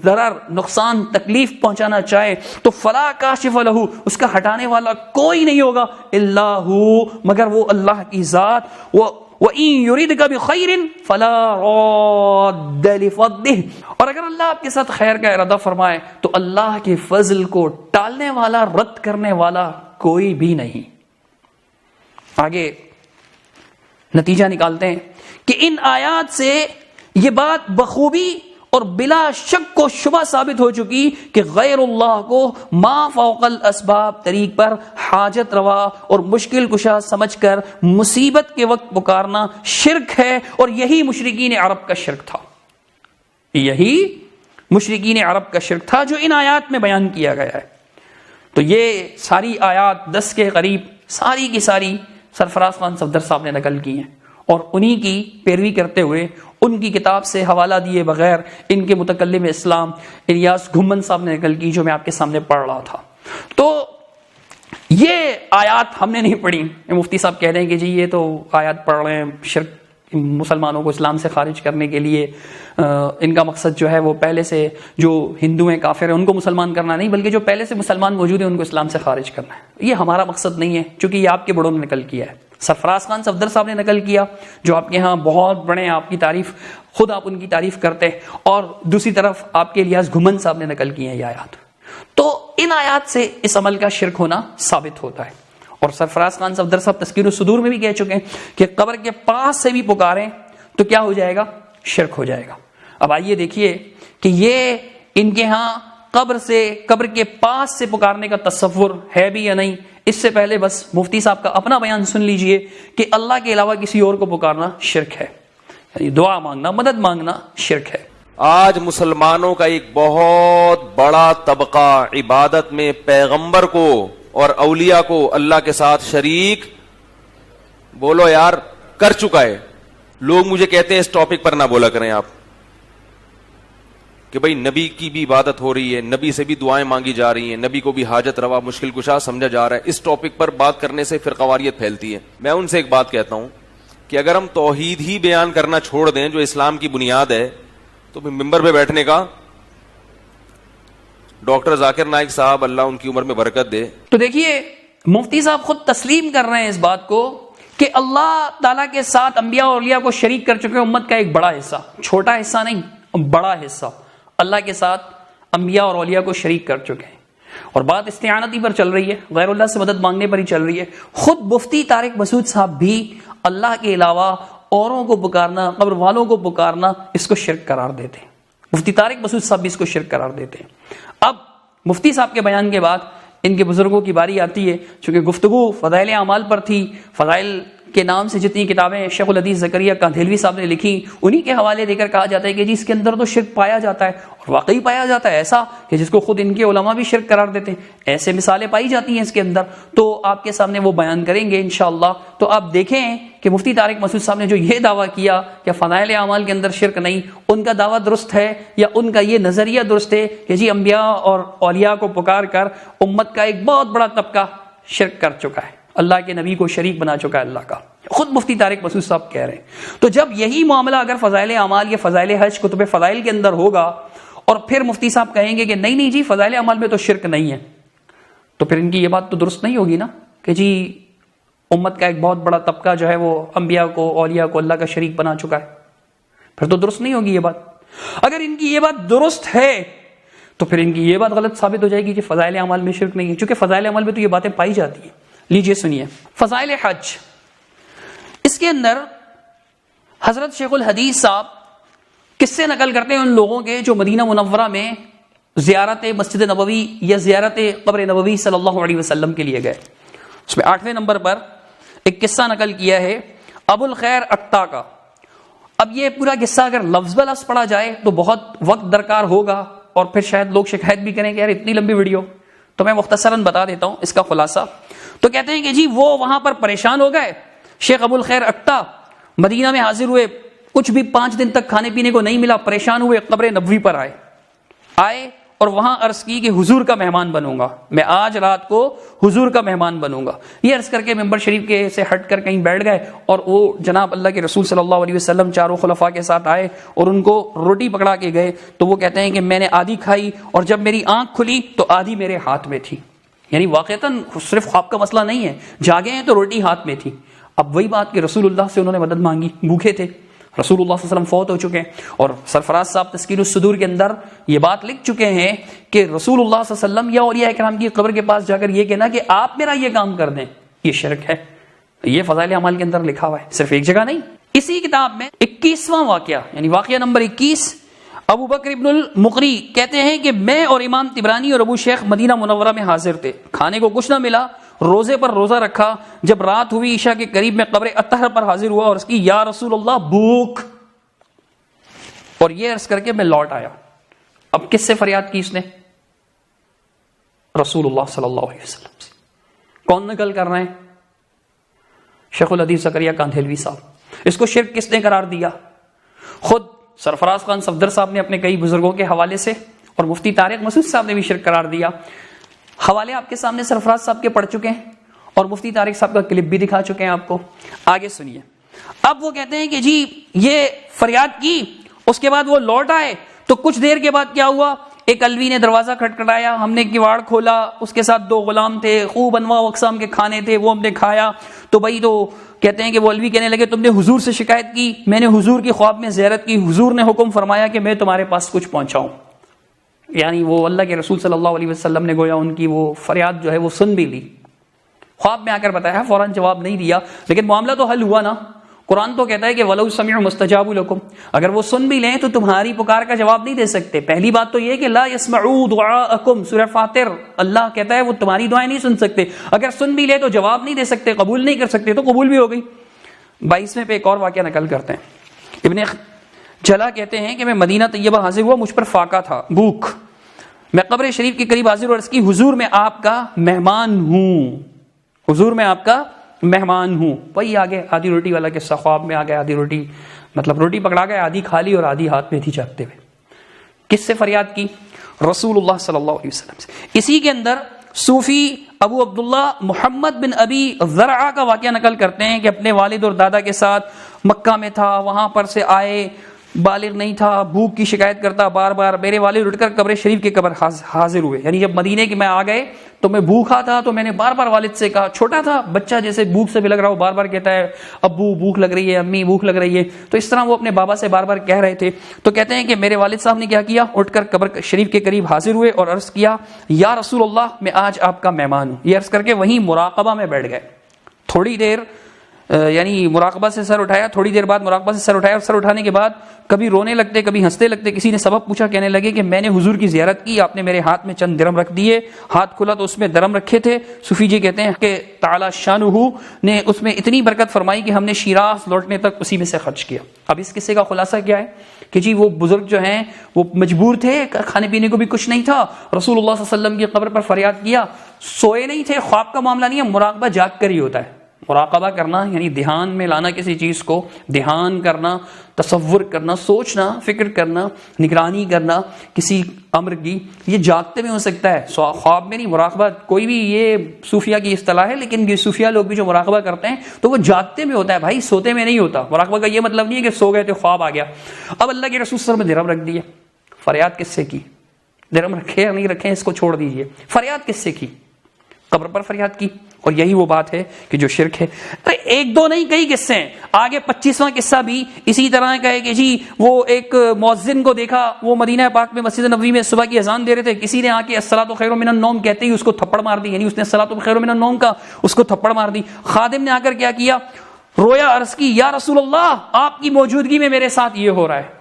ضرر نقصان تکلیف پہنچانا چاہے تو فلا کاشف لہ، اس کا ہٹانے والا کوئی نہیں ہوگا الا ہو، مگر وہ اللہ کی ذات۔ وَإِن يُرِدْكَ بِخَيْرٍ فَلَا رَادَّ لِفَضْلِهِ، اور اگر اللہ آپ کے ساتھ خیر کا ارادہ فرمائے تو اللہ کے فضل کو ٹالنے والا رد کرنے والا کوئی بھی نہیں۔ آگے نتیجہ نکالتے ہیں کہ ان آیات سے یہ بات بخوبی اور بلا شک و شبہ ثابت ہو چکی کہ غیر اللہ کو ما فوق الاسباب طریق پر حاجت روا اور مشکل کشا سمجھ کر مصیبت کے وقت پکارنا شرک ہے، اور یہی مشرکین عرب کا شرک تھا، یہی مشرکین عرب کا شرک تھا جو ان آیات میں بیان کیا گیا ہے۔ تو یہ ساری آیات 10 کے قریب ساری کی ساری سرفراز خان صفدر صاحب نے نقل کی ہیں، اور انہی کی پیروی کرتے ہوئے ان کی کتاب سے حوالہ دیے بغیر ان کے متکلم اسلام الیاس گھمن صاحب نے نقل کی جو میں آپ کے سامنے پڑھ رہا تھا۔ تو یہ آیات ہم نے نہیں پڑھی، مفتی صاحب کہہ رہے ہیں کہ جی یہ تو آیات پڑھ رہے ہیں شرک مسلمانوں کو اسلام سے خارج کرنے کے لیے، ان کا مقصد جو ہے وہ پہلے سے جو ہندو ہیں کافر ہیں ان کو مسلمان کرنا نہیں، بلکہ جو پہلے سے مسلمان موجود ہیں ان کو اسلام سے خارج کرنا ہے۔ یہ ہمارا مقصد نہیں ہے، چونکہ یہ آپ کے بڑوں نے نقل کیا ہے، سرفراز خان صفدر صاحب نے نقل کیا جو آپ کے ہاں بہت بڑے ہیں، آپ کی تعریف خود آپ ان کی تعریف کرتے ہیں، اور دوسری طرف آپ کے الیاس گھمن صاحب نے نقل کی ہیں یہ آیات۔ تو ان آیات سے اس عمل کا شرک ہونا ثابت ہوتا ہے، اور سرفراز خان صفدر صاحب تذکیر الصدور میں بھی کہہ چکے ہیں کہ قبر کے پاس سے بھی پکاریں تو کیا ہو جائے گا؟ شرک ہو جائے گا۔ اب آئیے دیکھیے کہ یہ ان کے ہاں قبر کے پاس سے پکارنے کا تصور ہے بھی یا نہیں۔ اس سے پہلے بس مفتی صاحب کا اپنا بیان سن لیجئے کہ اللہ کے علاوہ کسی اور کو پکارنا شرک ہے، یعنی دعا مانگنا، مدد مانگنا شرک ہے۔ آج مسلمانوں کا ایک بہت بڑا طبقہ عبادت میں پیغمبر کو اور اولیاء کو اللہ کے ساتھ شریک بولو یار کر چکا ہے۔ لوگ مجھے کہتے ہیں اس ٹاپک پر نہ بولا کریں آپ، کہ بھئی نبی کی بھی عبادت ہو رہی ہے، نبی سے بھی دعائیں مانگی جا رہی ہیں، نبی کو بھی حاجت روا مشکل کشا سمجھا جا رہا ہے۔ اس ٹاپک پر بات کرنے سے فرقواریت پھیلتی ہے۔ میں ان سے ایک بات کہتا ہوں کہ اگر ہم توحید ہی بیان کرنا چھوڑ دیں جو اسلام کی بنیاد ہے تو ممبر پہ بیٹھنے کا ڈاکٹر ذاکر نائک صاحب اللہ ان کی عمر میں برکت دے۔ تو دیکھیے مفتی صاحب خود تسلیم کر رہے ہیں اس بات کو کہ اللہ تعالیٰ کے ساتھ انبیاء اور اولیاء کو شریک کر چکے امت کا ایک بڑا حصہ، چھوٹا حصہ نہیں بڑا حصہ اللہ کے ساتھ انبیاء اور اولیاء کو شریک کر چکے ہیں، اور بات استعانتی پر چل رہی ہے، غیر اللہ سے مدد مانگنے پر ہی چل رہی ہے۔ خود مفتی طارق مسعود صاحب بھی اللہ کے علاوہ اوروں کو پکارنا، قبر والوں کو پکارنا اس کو شرک قرار دیتے ہیں۔ مفتی طارق مسعود صاحب بھی اس کو شرک قرار دیتے ہیں۔ اب مفتی صاحب کے بیان کے بعد ان کے بزرگوں کی باری آتی ہے، چونکہ گفتگو فضائل اعمال پر تھی، فضائل کے نام سے جتنی کتابیں شیخ الحدیث زکریا کاندھیلوی صاحب نے لکھی انہی کے حوالے دے کر کہا جاتا ہے کہ جی اس کے اندر تو شرک پایا جاتا ہے، اور واقعی پایا جاتا ہے ایسا کہ جس کو خود ان کے علماء بھی شرک قرار دیتے ہیں، ایسے مثالیں پائی جاتی ہیں اس کے اندر، تو آپ کے سامنے وہ بیان کریں گے انشاءاللہ۔ تو آپ دیکھیں کہ مفتی طارق مسعود صاحب نے جو یہ دعویٰ کیا کہ فضائل اعمال کے اندر شرک نہیں، ان کا دعویٰ درست ہے یا ان کا یہ نظریہ درست ہے کہ جی انبیاء اور اولیاء کو پکار کر امت کا ایک بہت بڑا طبقہ شرک کر چکا ہے، اللہ کے نبی کو شریک بنا چکا ہے اللہ کا، خود مفتی طارق مسعود صاحب کہہ رہے ہیں۔ تو جب یہی معاملہ اگر فضائل اعمال یا فضائل حج کتب فضائل کے اندر ہوگا اور پھر مفتی صاحب کہیں گے کہ نہیں نہیں جی فضائل اعمال میں تو شرک نہیں ہے، تو پھر ان کی یہ بات تو درست نہیں ہوگی نا کہ جی امت کا ایک بہت بڑا طبقہ جو ہے وہ انبیاء کو، اولیاء کو اللہ کا شریک بنا چکا ہے، پھر تو درست نہیں ہوگی یہ بات۔ اگر ان کی یہ بات درست ہے تو پھر ان کی یہ بات غلط ثابت ہو جائے گی کہ فضائل اعمال میں شرک نہیں ہے، چونکہ فضائل اعمال میں تو یہ باتیں پائی جاتی ہیں۔ لیجئے سنیے فضائل حج، اس کے اندر حضرت شیخ الحدیث صاحب قصے نقل کرتے ہیں ان لوگوں کے جو مدینہ منورہ میں زیارت مسجد نبوی یا زیارت قبر نبوی صلی اللہ علیہ وسلم کے لیے گئے۔ اس میں 8ویں نمبر پر ایک قصہ نقل کیا ہے ابو الخیر اکتا کا۔ اب یہ پورا قصہ اگر لفظ بلفظ پڑھا جائے تو بہت وقت درکار ہوگا اور پھر شاید لوگ شکایت بھی کریں کہ یار اتنی لمبی ویڈیو، تو میں مختصراً بتا دیتا ہوں اس کا خلاصہ۔ تو کہتے ہیں کہ جی وہ وہاں پر پریشان ہو گئے، شیخ ابو الخیر اکتا مدینہ میں حاضر ہوئے، کچھ بھی 5 دن تک کھانے پینے کو نہیں ملا، پریشان ہوئے، قبر نبوی پر آئے اور وہاں عرض کی کہ حضور کا مہمان بنوں گا، میں آج رات کو حضور کا مہمان بنوں گا۔ یہ عرض کر کے ممبر شریف کے سے ہٹ کر کہیں بیٹھ گئے اور وہ جناب اللہ کے رسول صلی اللہ علیہ وسلم چاروں خلفاء کے ساتھ آئے اور ان کو روٹی پکڑا کے گئے۔ تو وہ کہتے ہیں کہ میں نے آدھی کھائی اور جب میری آنکھ کھلی تو آدھی میرے ہاتھ میں تھی، یعنی واقعتاً صرف خواب کا مسئلہ نہیں ہے، جاگے ہیں تو روٹی ہاتھ میں تھی۔ اب وہی بات کہ رسول اللہ سے انہوں نے مدد مانگی، بھوکے تھے، رسول اللہ صلی اللہ علیہ وسلم فوت ہو چکے ہیں، اور سرفراز صاحب تذکیر الصدور کے اندر یہ بات لکھ چکے ہیں کہ رسول اللہ صلی اللہ علیہ وسلم یا اولیاء کرام کی قبر کے پاس جا کر یہ کہنا کہ آپ میرا یہ کام کر دیں، یہ شرک ہے۔ یہ فضائل اعمال کے اندر لکھا ہوا ہے، صرف ایک جگہ نہیں۔ اسی کتاب میں 21واں واقعہ یعنی واقعہ نمبر 21، ابو بکر ابن المقری کہتے ہیں کہ میں اور امام طبرانی اور ابو شیخ مدینہ منورہ میں حاضر تھے، کھانے کو کچھ نہ ملا، روزے پر روزہ رکھا، جب رات ہوئی عشاء کے قریب میں قبر اطہر پر حاضر ہوا اور اس کی یا رسول اللہ بھوک، اور یہ عرض کر کے میں لوٹ آیا۔ اب کس سے فریاد کی اس نے؟ رسول اللہ صلی اللہ علیہ وسلم سے۔ کون نقل کر رہے ہیں؟ شیخ الحدیث زکریا کاندھیلوی صاحب۔ اس کو شرک کس نے قرار دیا؟ خود سرفراز خان صفدر صاحب نے اپنے کئی بزرگوں کے حوالے سے، اور مفتی طارق مسعود صاحب نے بھی شرک قرار دیا۔ حوالے آپ کے سامنے سرفراز صاحب کے پڑھ چکے ہیں اور مفتی طارق صاحب کا کلپ بھی دکھا چکے ہیں آپ کو، آگے سنیے۔ اب وہ کہتے ہیں کہ جی یہ فریاد کی، اس کے بعد وہ لوٹ آئے تو کچھ دیر کے بعد کیا ہوا، ایک الوی نے دروازہ کھٹکھٹایا، ہم نے کواڑ کھولا، اس کے ساتھ 2 غلام تھے، خوب انواع اقسام کے کھانے تھے، وہ ہم نے کھایا۔ تو بھائی تو کہتے ہیں کہ وہ الوی کہنے لگے تم نے حضور سے شکایت کی؟ میں نے حضور کی خواب میں زیارت کی، حضور نے حکم فرمایا کہ میں تمہارے پاس کچھ پہنچاؤں، یعنی وہ اللہ کے رسول صلی اللہ علیہ وسلم نے گویا ان کی وہ فریاد جو ہے وہ سن بھی لی، خواب میں آ کر بتایا، فوراً جواب نہیں دیا، لیکن معاملہ تو حل ہوا نا۔ قرآن تو کہتا ہے کہ وَلَوْ سَمِعُوا مُسْتَجَابُ لَكُمْ، اگر وہ سن بھی لیں تو تمہاری پکار کا جواب نہیں دے سکتے۔ پہلی بات تو یہ کہ لَا يَسْمَعُوا دُعَاءَكُمْ، سورہ فاطر، اللہ کہتا ہے وہ تمہاری دعائیں نہیں سن سکتے، اگر سن بھی لے تو جواب نہیں دے سکتے، قبول نہیں کر سکتے، تو قبول بھی ہو گئی۔ 22ویں پہ ایک اور واقعہ نقل کرتے ہیں، ابن جلا کہتے ہیں کہ میں مدینہ طیبہ حاضر ہوا، مجھ پر فاقہ تھا، بھوک، میں قبر شریف کے قریب حاضر اور اس کی حضور میں آپ کا مہمان ہوں، حضور میں آپ کا مہمان ہوں۔ وہی آگے آدھی روٹی والا قصہ، خواب میں آ گیا، آدھی روٹی مطلب روٹی پکڑا گیا، آدھی کھا لی اور آدھی ہاتھ میں تھی جاگتے ہوئے۔ کس سے فریاد کی؟ رسول اللہ صلی اللہ علیہ وسلم سے۔ اسی کے اندر صوفی ابو عبداللہ محمد بن ابی زرعہ کا واقعہ نقل کرتے ہیں کہ اپنے والد اور دادا کے ساتھ مکہ میں تھا، وہاں پر سے آئے، بالغ نہیں تھا، بھوک کی شکایت کرتا بار بار، میرے والد اٹھ کر قبر شریف کی قبر حاضر ہوئے، یعنی جب مدینے کے میں آ گئے تو میں بھوکا تھا، تو میں نے بار بار والد سے کہا، چھوٹا تھا بچہ جیسے بھوک سے بھی لگ رہا ہو، بار بار کہتا ہے ابو بھوک لگ رہی ہے، امی بھوک لگ رہی ہے، تو اس طرح وہ اپنے بابا سے بار بار کہہ رہے تھے۔ تو کہتے ہیں کہ میرے والد صاحب نے کیا کیا، اٹھ کر قبر شریف کے قریب حاضر ہوئے اور عرض کیا یا رسول اللہ میں آج آپ کا مہمان ہوں، یہ عرض کر کے وہیں مراقبہ میں بیٹھ گئے۔ تھوڑی دیر یعنی مراقبہ سے سر اٹھایا، تھوڑی دیر بعد مراقبہ سے سر اٹھایا، اور سر اٹھانے کے بعد کبھی رونے لگتے کبھی ہنستے لگتے۔ کسی نے سبب پوچھا، کہنے لگے کہ میں نے حضور کی زیارت کی، آپ نے میرے ہاتھ میں چند درم رکھ دیے، ہاتھ کھلا تو اس میں درم رکھے تھے۔ صوفی جی کہتے ہیں کہ تعالی شانہ نے اس میں اتنی برکت فرمائی کہ ہم نے شیراز لوٹنے تک اسی میں سے خرچ کیا۔ اب اس قصے کا خلاصہ کیا ہے کہ جی وہ بزرگ جو ہیں وہ مجبور تھے، کھانے پینے کو بھی کچھ نہیں تھا، رسول اللہ صلی اللہ علیہ وسلم کی قبر پر فریاد کیا، سوئے نہیں تھے، خواب کا معاملہ نہیں ہے، مراقبہ جاگ کر ہی ہوتا ہے۔ مراقبہ کرنا یعنی دھیان میں لانا کسی چیز کو، دھیان کرنا، تصور کرنا، سوچنا، فکر کرنا، نگرانی کرنا کسی امر کی، یہ جاگتے میں ہو سکتا ہے، خواب میں نہیں۔ مراقبہ کوئی بھی، یہ صوفیہ کی اصطلاح ہے، لیکن یہ صوفیہ لوگ بھی جو مراقبہ کرتے ہیں تو وہ جاگتے میں ہوتا ہے بھائی، سوتے میں نہیں ہوتا۔ مراقبہ کا یہ مطلب نہیں ہے کہ سو گئے تو خواب آ گیا۔ اب اللہ کے رسول صلی اللہ علیہ وسلم نے درم رکھ دیے، فریاد کس سے کی؟ درم رکھے یا نہیں رکھے اس کو چھوڑ دیجئے، فریاد کس سے کی؟ قبر پر فریاد کی. اور یہی وہ بات ہے کہ جو شرک ہے. ایک دو نہیں کئی قصے ہیں. آگے 25واں قصہ بھی اسی طرح کا ہے کہ جی وہ ایک مؤذن کو دیکھا, وہ مدینہ پاک میں مسجد نبوی میں صبح کی اذان دے رہے تھے, کسی نے آ کے الصلاۃ خیر من النوم کہتے ہی اس کو تھپڑ مار دی, یعنی اس نے الصلاۃ خیر من النوم کا اس کو تھپڑ مار دی. خادم نے آ کر کیا کیا, رویا, عرض کی یا رسول اللہ آپ کی موجودگی میں میرے ساتھ یہ ہو رہا ہے.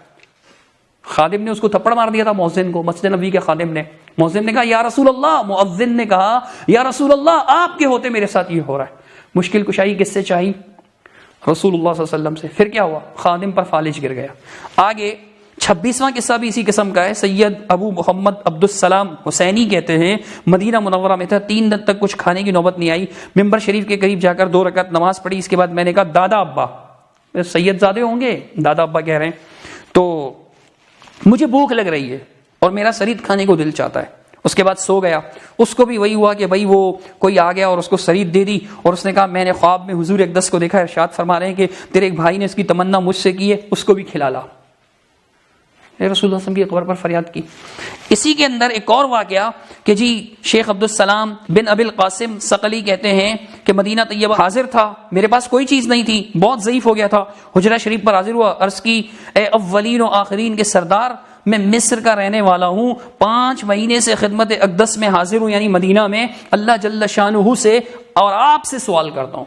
خادم نے اس کو تھپڑ مار دیا تھا مؤذن کو, مسجد نبوی کے خادم نے. مؤذن نے کہا یا رسول اللہ, مؤذن نے کہا یا رسول اللہ آپ کے ہوتے میرے ساتھ یہ ہو رہا ہے. مشکل کشائی کس سے چاہی؟ رسول اللہ صلی اللہ علیہ وسلم سے. پھر کیا ہوا؟ خادم پر فالج گر گیا. آگے 26واں قصہ بھی اسی قسم کا ہے. سید ابو محمد عبدالسلام حسینی کہتے ہیں مدینہ منورہ میں تھا, 3 دن تک کچھ کھانے کی نوبت نہیں آئی. ممبر شریف کے قریب جا کر 2 رکعت نماز پڑھی. اس کے بعد میں نے کہا دادا ابا, سید زادے ہوں گے, دادا ابا کہہ رہے ہیں, تو مجھے بھوک لگ رہی ہے اور میرا سرید کھانے کو دل چاہتا ہے. اس کے بعد سو گیا. اس کو بھی وہی ہوا کہ بھائی وہ کوئی آ گیا اور اس کو سرید دے دی, اور اس نے کہا میں نے خواب میں حضور اقدس کو دیکھا, ارشاد فرما رہے ہیں کہ تیرے ایک بھائی نے اس کی تمنا مجھ سے کی ہے, اس کو بھی کھلا لا. رسول اللہ صلی اللہ علیہ وسلم کی قبر پر فریاد کی. اسی کے اندر ایک اور واقعہ کہ جی شیخ عبدالسلام بن ابی القاسم ثقلی کہتے ہیں کہ مدینہ طیبہ حاضر تھا, میرے پاس کوئی چیز نہیں تھی, بہت ضعیف ہو گیا تھا. حجرہ شریف پر حاضر ہوا, عرض کی اے اولین و آخرین کے سردار, میں مصر کا رہنے والا ہوں, 5 مہینے سے خدمت اقدس میں حاضر ہوں, یعنی مدینہ میں اللہ جل شانہ سے, اور آپ سے سوال کرتا ہوں,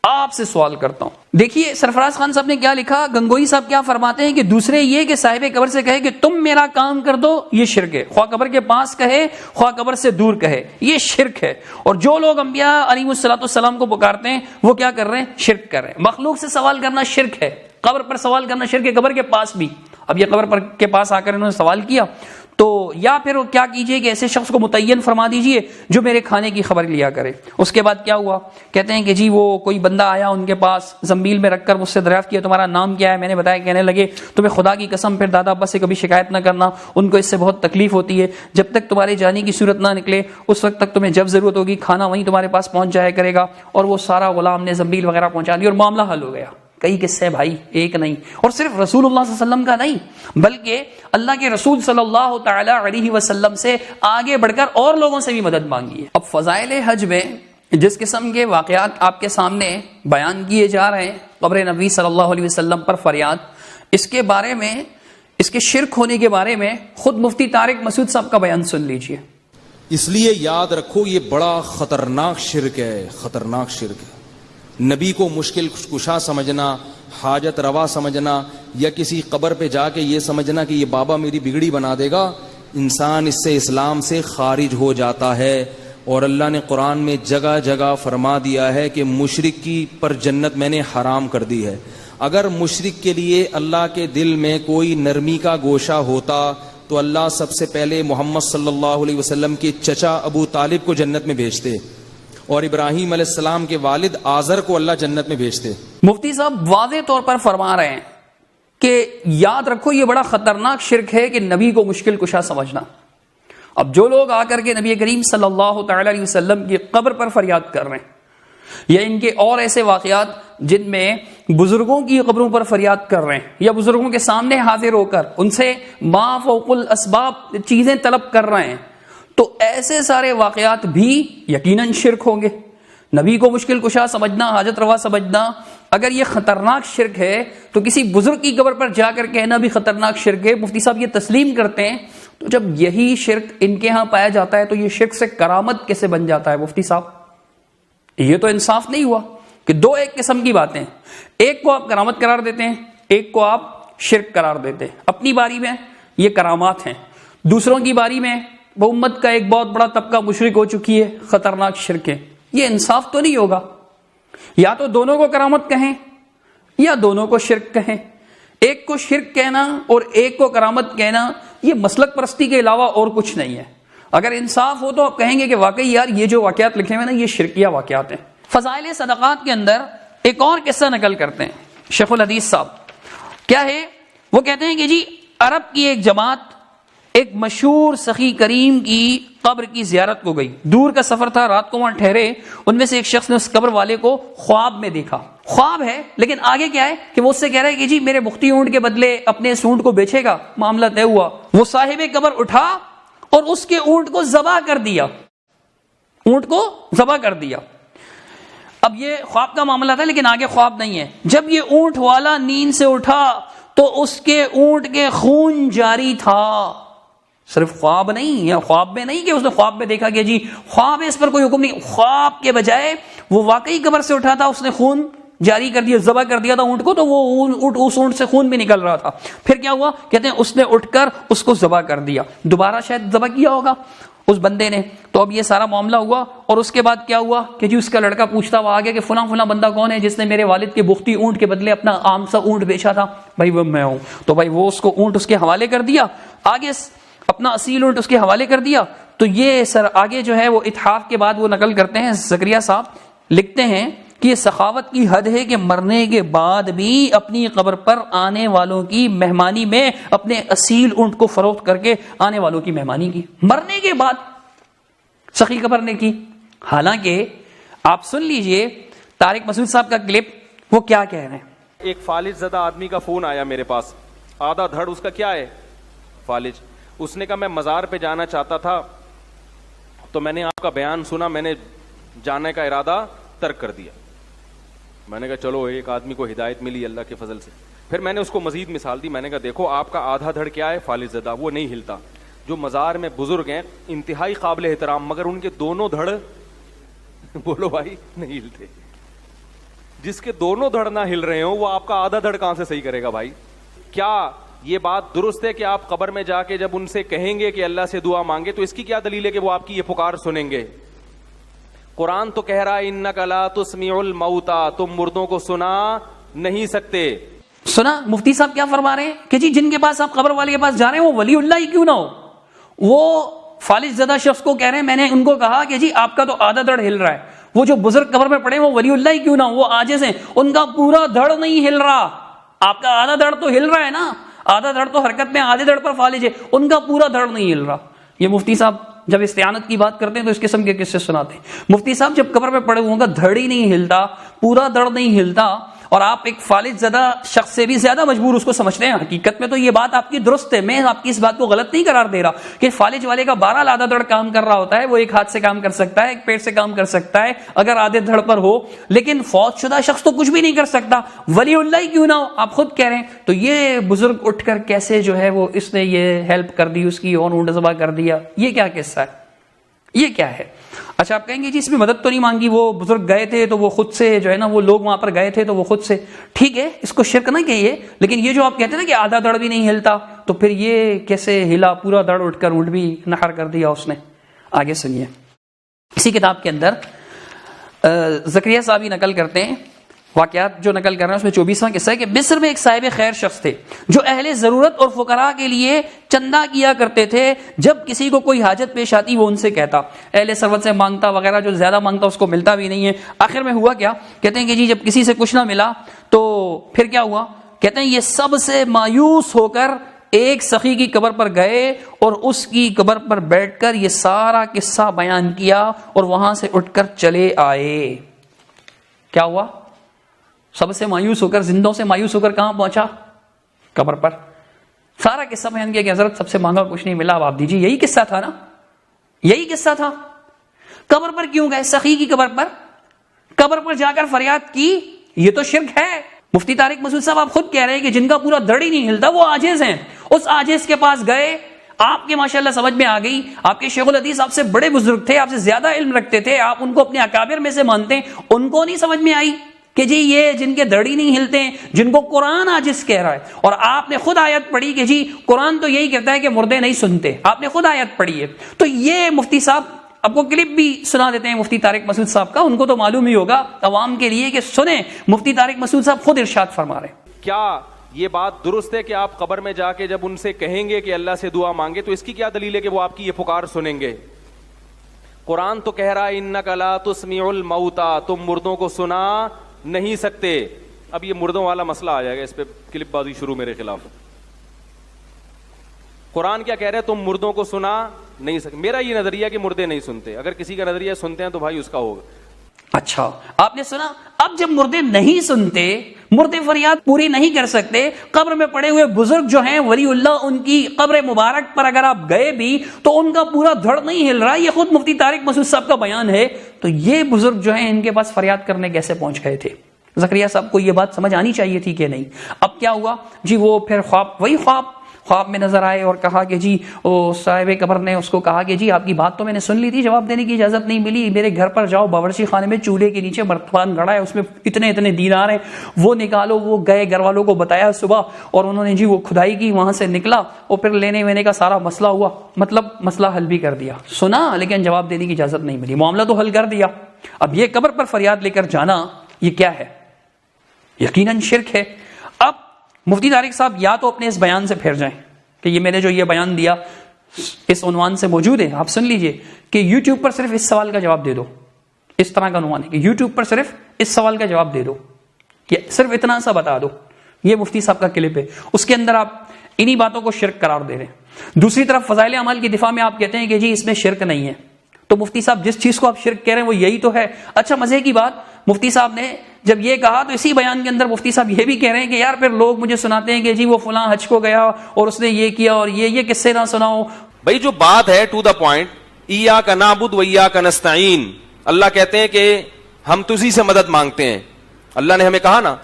آپ سے سوال کرتا ہوں. دیکھیے سرفراز خان صاحب نے کیا لکھا, گنگوئی صاحب کیا فرماتے ہیں کہ دوسرے یہ کہ صاحب قبر سے کہے کہ تم میرا کام کر دو, یہ شرک ہے. خواہ قبر کے پاس کہے خواہ قبر سے دور کہے, یہ شرک ہے. اور جو لوگ انبیاء علیہ الصلوۃ والسلام کو پکارتے ہیں وہ کیا کر رہے ہیں؟ شرک کر رہے ہیں. مخلوق سے سوال کرنا شرک ہے, قبر پر سوال کرنا شرک ہے, قبر کے پاس بھی. اب یہ قبر پر کے پاس آ کر انہوں نے سوال کیا, تو یا پھر وہ کیا کیجئے کہ ایسے شخص کو متعین فرما دیجئے جو میرے کھانے کی خبر لیا کرے. اس کے بعد کیا ہوا؟ کہتے ہیں کہ جی وہ کوئی بندہ آیا ان کے پاس, زنبیل میں رکھ کر مجھ سے دریافت کیا تمہارا نام کیا ہے, میں نے بتایا. کہنے لگے تمہیں خدا کی قسم پھر دادا ابا سے کبھی شکایت نہ کرنا, ان کو اس سے بہت تکلیف ہوتی ہے, جب تک تمہارے جانے کی صورت نہ نکلے اس وقت تک تمہیں جب ضرورت ہوگی کھانا وہیں تمہارے پاس پہنچ جایا کرے گا. اور وہ سارا غلام نے زنبیل وغیرہ پہنچا دی اور معاملہ حل ہو گیا. کئی قصے بھائی, ایک نہیں. اور صرف رسول اللہ صلی اللہ علیہ وسلم کا نہیں, بلکہ اللہ کے رسول صلی اللہ تعالی علیہ وسلم سے آگے بڑھ کر اور لوگوں سے بھی مدد مانگی ہے. اب فضائل حج میں جس قسم کے واقعات آپ کے سامنے بیان کیے جا رہے ہیں, قبر نبی صلی اللہ علیہ وسلم پر فریاد, اس کے بارے میں, اس کے شرک ہونے کے بارے میں خود مفتی طارق مسعود صاحب کا بیان سن لیجئے. اس لیے یاد رکھو یہ بڑا خطرناک شرک ہے, خطرناک شرک ہے. نبی کو مشکل کشا سمجھنا, حاجت روا سمجھنا, یا کسی قبر پہ جا کے یہ سمجھنا کہ یہ بابا میری بگڑی بنا دے گا, انسان اس سے اسلام سے خارج ہو جاتا ہے. اور اللہ نے قرآن میں جگہ جگہ فرما دیا ہے کہ مشرک کی پر جنت میں نے حرام کر دی ہے. اگر مشرک کے لیے اللہ کے دل میں کوئی نرمی کا گوشہ ہوتا تو اللہ سب سے پہلے محمد صلی اللہ علیہ وسلم کے چچا ابو طالب کو جنت میں بھیجتے, اور ابراہیم علیہ السلام کے والد آزر کو اللہ جنت میں بھیجتے. مفتی صاحب واضح طور پر فرما رہے ہیں کہ یاد رکھو یہ بڑا خطرناک شرک ہے کہ نبی کو مشکل کشا سمجھنا. اب جو لوگ آ کر کے نبی کریم صلی اللہ تعالی علیہ وسلم کی قبر پر فریاد کر رہے ہیں, یا ان کے اور ایسے واقعات جن میں بزرگوں کی قبروں پر فریاد کر رہے ہیں, یا بزرگوں کے سامنے حاضر ہو کر ان سے ما فوق الاسباب چیزیں طلب کر رہے ہیں, تو ایسے سارے واقعات بھی یقیناً شرک ہوں گے. نبی کو مشکل کشا سمجھنا, حاجت روا سمجھنا, اگر یہ خطرناک شرک ہے تو کسی بزرگ کی قبر پر جا کر کہنا بھی خطرناک شرک ہے. مفتی صاحب یہ تسلیم کرتے ہیں, تو جب یہی شرک ان کے ہاں پایا جاتا ہے تو یہ شرک سے کرامت کیسے بن جاتا ہے؟ مفتی صاحب یہ تو انصاف نہیں ہوا کہ دو ایک قسم کی باتیں, ایک کو آپ کرامت قرار دیتے ہیں, ایک کو آپ شرک قرار دیتے ہیں. اپنی باری میں یہ کرامات ہیں, دوسروں کی باری میں امت کا ایک بہت بڑا طبقہ مشرک ہو چکی ہے, خطرناک شرک ہے. یہ انصاف تو نہیں ہوگا. یا تو دونوں کو کرامت کہیں یا دونوں کو شرک کہیں. ایک کو شرک کہنا اور ایک کو کرامت کہنا یہ مسلک پرستی کے علاوہ اور کچھ نہیں ہے. اگر انصاف ہو تو آپ کہیں گے کہ واقعی یار یہ جو واقعات لکھے ہوئے نا یہ شرکیہ واقعات ہیں. فضائل صدقات کے اندر ایک اور قصہ نقل کرتے ہیں شیخ الحدیث صاحب. کیا ہے؟ وہ کہتے ہیں کہ جی عرب کی ایک جماعت ایک مشہور سخی کریم کی قبر کی زیارت کو گئی. دور کا سفر تھا, رات کو وہاں ٹھہرے. ان میں سے ایک شخص نے اس قبر والے کو خواب میں دیکھا. خواب ہے لیکن آگے کیا ہے کہ وہ اس سے کہہ رہا ہے کہ جی میرے بختی اونٹ کے بدلے اپنے اس اونٹ کو بیچے گا. معاملہ طے ہوا. وہ صاحب قبر اٹھا اور اس کے اونٹ کو ذبح کر دیا. اونٹ کو ذبح کر دیا. اب یہ خواب کا معاملہ تھا لیکن آگے خواب نہیں ہے. جب یہ اونٹ والا نیند سے اٹھا تو اس کے اونٹ کے خون جاری تھا. صرف خواب نہیں، یا خواب میں نہیں کہ اس نے خواب میں دیکھا کہ جی خواب ہے اس پر کوئی حکم نہیں، خواب کے بجائے وہ واقعی قبر سے اٹھا تھا، اس نے خون جاری کر دیا، ذبح کر دیا تھا اونٹ کو، تو وہ اس اونٹ سے خون بھی نکل رہا تھا. پھر کیا ہوا؟ کہتے ہیں اس نے اٹھ کر اس کو ذبح کر دیا. دوبارہ شاید ذبح کیا ہوگا اس بندے نے. تو اب یہ سارا معاملہ ہوا اور اس کے بعد کیا ہوا کہ جی اس کا لڑکا پوچھتا ہوا آگے کہ فلاں فلاں بندہ کون ہے جس نے میرے والد کے بختی اونٹ کے بدلے اپنا عام سا اونٹ بیچا تھا؟ بھائی وہ میں ہوں. تو بھائی وہ اس کو اونٹ اس کے حوالے کر دیا، آگے اپنا اصیل اونٹ اس کے حوالے کر دیا. تو یہ سر آگے جو ہے وہ اتحاف کے بعد وہ نقل کرتے ہیں، زکریا صاحب لکھتے ہیں کہ یہ سخاوت کی حد ہے کہ مرنے کے بعد بھی اپنی قبر پر آنے والوں کی مہمانی میں اپنے اصیل اونٹ کو فروخت کر کے آنے والوں کی مہمانی کی. مرنے کے بعد سخی قبر نے کی. حالانکہ آپ سن لیجئے طارق مسعود صاحب کا کلپ، وہ کیا کہہ رہے ہیں. ایک فالج زدہ آدمی کا فون آیا میرے پاس، آدھا دھڑ اس کا کیا ہے؟ فالج. اس نے کہا میں مزار پہ جانا چاہتا تھا تو میں نے آپ کا بیان سنا، میں نے جانے کا ارادہ ترک کر دیا. میں نے کہا چلو ایک آدمی کو ہدایت ملی اللہ کے فضل سے. پھر میں نے اس کو مزید مثال دی، میں نے کہا دیکھو آپ کا آدھا دھڑ کیا ہے؟ فالج زدہ، وہ نہیں ہلتا. جو مزار میں بزرگ ہیں انتہائی قابل احترام، مگر ان کے دونوں دھڑ بولو بھائی نہیں ہلتے. جس کے دونوں دھڑ نہ ہل رہے ہوں وہ آپ کا آدھا دھڑ کہاں سے صحیح کرے گا بھائی؟ کیا یہ بات درست ہے کہ آپ قبر میں جا کے جب ان سے کہیں گے کہ اللہ سے دعا مانگے تو اس کی کیا دلیل ہے کہ وہ آپ کی یہ پکار سنیں گے؟ قرآن تو کہہ رہا ہے انک لا تسمع الموتى، تم مردوں کو سنا نہیں سکتے. سنا مفتی صاحب کیا فرما رہے ہیں کہ جی جن کے پاس آپ قبر والے کے پاس جا رہے ہیں وہ ولی اللہ ہی کیوں نہ ہو، وہ فالج زدہ شخص کو کہہ رہے ہیں میں نے ان کو کہا کہ جی آپ کا تو آدھا دھڑ ہل رہا ہے. وہ جو بزرگ قبر میں پڑے وہ ولی اللہ ہی کیوں نہ ہو، وہ عاجز ہیں، ان کا پورا دھڑ نہیں ہل رہا. آپ کا آدھا دھڑ تو ہل رہا ہے نا، آدھا دھڑ تو حرکت میں، آدھے دھڑ پر فالج ہے، ان کا پورا دھڑ نہیں ہل رہا. یہ مفتی صاحب جب استعانت کی بات کرتے ہیں تو اس قسم کے قصے سناتے ہیں. مفتی صاحب جب قبر میں پڑے ہوں گا دھڑ ہی نہیں ہلتا، پورا دھڑ نہیں ہلتا، اور آپ ایک فالج زدہ شخص سے بھی زیادہ مجبور اس کو سمجھتے ہیں. حقیقت میں تو یہ بات آپ کی درست ہے، میں آپ کی اس بات کو غلط نہیں قرار دے رہا کہ فالج والے کا 12 آدھا دھڑ کام کر رہا ہوتا ہے، وہ ایک ہاتھ سے کام کر سکتا ہے، ایک پیٹ سے کام کر سکتا ہے اگر آدھے دھڑ پر ہو، لیکن فوت شدہ شخص تو کچھ بھی نہیں کر سکتا، ولی اللہ ہی کیوں نہ ہو. آپ خود کہہ رہے ہیں تو یہ بزرگ اٹھ کر کیسے جو ہے وہ اس نے یہ ہیلپ کر دی اس کی اور اونٹ ذبح کر دیا، یہ کیا قصہ ہے، یہ کیا ہے؟ اچھا آپ کہیں گے جی اس میں مدد تو نہیں مانگی، وہ بزرگ گئے تھے تو وہ خود سے جو ہے نا، وہ لوگ وہاں پر گئے تھے تو وہ خود سے، ٹھیک ہے اس کو شرک نہ کہیے، لیکن یہ جو آپ کہتے ہیں نا کہ آدھا دھڑ بھی نہیں ہلتا، تو پھر یہ کیسے ہلا؟ پورا دھڑ اٹھ کر اونٹ بھی نہر کر دیا اس نے. آگے سنیے، اسی کتاب کے اندر زکریا صاحب ہی نقل کرتے ہیں واقعات جو نقل کر رہے ہیں، اس میں 24واں قصہ ہے کہ مصر میں ایک صاحب خیر شخص تھے جو اہل ضرورت اور فقراء کے لیے چندہ کیا کرتے تھے. جب کسی کو کوئی حاجت پیش آتی وہ ان سے کہتا، اہل ثروت سے مانگتا وغیرہ، جو زیادہ مانگتا اس کو ملتا بھی نہیں ہے. آخر میں ہوا کیا؟ کہتے ہیں کہ جی جب کسی سے کچھ نہ ملا تو پھر کیا ہوا؟ کہتے ہیں یہ سب سے مایوس ہو کر ایک سخی کی قبر پر گئے اور اس کی قبر پر بیٹھ کر یہ سارا قصہ بیان کیا اور وہاں سے اٹھ کر چلے آئے. کیا ہوا؟ سب سے مایوس ہو کر، زندوں سے مایوس ہو کر کہاں پہنچا؟ قبر پر. سارا قصہ بیان کیا کہ حضرت سب سے مانگا کچھ نہیں ملا، اب آپ دیجیے. یہی قصہ تھا نا، یہی قصہ تھا. قبر پر کیوں گئے؟ سخی کی قبر پر، قبر پر جا کر فریاد کی، یہ تو شرک ہے. مفتی طارق مسعود صاحب آپ خود کہہ رہے ہیں کہ جن کا پورا دھڑ ہی نہیں ہلتا وہ عاجز ہیں. اس عاجز کے پاس گئے، آپ کے ماشاءاللہ سمجھ میں آ گئی، آپ کے شیخ الحدیث آپ سے بڑے بزرگ تھے، آپ سے زیادہ علم رکھتے تھے، آپ ان کو اپنے اکابر میں سے مانتے ہیں، ان کو نہیں سمجھ میں آئی کہ جی یہ جن کے دھڑ ہی نہیں ہلتے ہیں، جن کو قرآن عاجز کہہ رہا ہے. اور آپ نے خود آیت پڑھی کہ جی قرآن تو یہی کہتا ہے کہ مردے نہیں سنتے، آپ نے خود آیت پڑھی ہے. تو یہ مفتی صاحب آپ کو کلپ بھی سنا دیتے ہیں مفتی طارق مسعود صاحب کا، ان کو تو معلوم ہی ہوگا عوام کے لیے کہ سنیں. مفتی طارق مسعود صاحب خود ارشاد فرما رہے ہیں. کیا یہ بات درست ہے کہ آپ قبر میں جا کے جب ان سے کہیں گے کہ اللہ سے دعا مانگے تو اس کی کیا دلیل ہے کہ وہ آپ کی یہ پکار سنیں گے؟ قرآن تو کہہ رہا ہے انک لا تسمع الموتى، تم مردوں کو سنا نہیں سکتے. اب یہ مردوں والا مسئلہ آ جائے گا، اس پہ کلپ بازی شروع میرے خلاف. قرآن کیا کہہ رہے ہیں؟ تم مردوں کو سنا نہیں سکتے. میرا یہ نظریہ کہ مردے نہیں سنتے، اگر کسی کا نظریہ سنتے ہیں تو بھائی اس کا ہوگا. اچھا آپ نے سنا، اب جب مردے نہیں سنتے مردے فریاد پوری نہیں کر سکتے. قبر میں پڑے ہوئے بزرگ جو ہیں ولی اللہ، ان کی قبر مبارک پر اگر آپ گئے بھی تو ان کا پورا دھڑ نہیں ہل رہا. یہ خود مفتی طارق مسعود صاحب کا بیان ہے. تو یہ بزرگ جو ہیں ان کے پاس فریاد کرنے کیسے پہنچ گئے تھے؟ زکریا صاحب کو یہ بات سمجھ آنی چاہیے تھی کہ نہیں. اب کیا ہوا جی، وہ پھر وہی خواب میں نظر آئے اور کہا کہ جی وہ صاحب قبر نے اس کو کہا کہ جی آپ کی بات تو میں نے سن لی تھی، جواب دینے کی اجازت نہیں ملی. میرے گھر پر جاؤ، باورچی خانے میں چولہے کے نیچے مرتبان گڑا ہے، اس میں اتنے دینار ہیں، وہ نکالو. وہ گئے، گھر والوں کو بتایا صبح، اور انہوں نے جی وہ کھدائی کی، وہاں سے نکلا اور پھر لینے وینے کا سارا مسئلہ ہوا. مطلب مسئلہ حل بھی کر دیا، سنا لیکن جواب دینے کی اجازت نہیں ملی، معاملہ تو حل کر دیا. اب یہ قبر پر فریاد لے کر جانا یہ کیا ہے؟ یقیناً شرک ہے. اب مفتی طارق صاحب یا تو اپنے اس بیان سے پھر جائیں کہ یہ میں نے جو یہ بیان دیا اس عنوان سے موجود ہے، آپ سن لیجئے کہ یوٹیوب پر صرف اس سوال کا جواب دے دو. اس طرح کا عنوان ہے کہ یوٹیوب پر صرف اس سوال کا جواب دے دو، کہ صرف اتنا سا بتا دو. یہ مفتی صاحب کا کلپ ہے، اس کے اندر آپ انہی باتوں کو شرک قرار دے رہے ہیں. دوسری طرف فضائل اعمال کی دفاع میں آپ کہتے ہیں کہ جی اس میں شرک نہیں ہے. تو مفتی صاحب جس چیز کو آپ شرک کہہ رہے ہیں وہ یہی تو ہے. اچھا مزے کی بات، مفتی صاحب نے جب یہ کہا تو اسی بیان کے اندر مفتی صاحب یہ بھی کہہ رہے ہیں کہ یار پھر لوگ مجھے سناتے ہیں کہ جی وہ فلاں حج کو گیا اور اس نے یہ کیا اور یہ قصے نہ سناؤ. بھائی جو بات ہے ٹو دا پوائنٹ، ایاک نعبد و ایاک نستعین. اللہ کہتے ہیں کہ ہم تجھی سے مدد مانگتے ہیں. اللہ نے ہمیں کہا نا،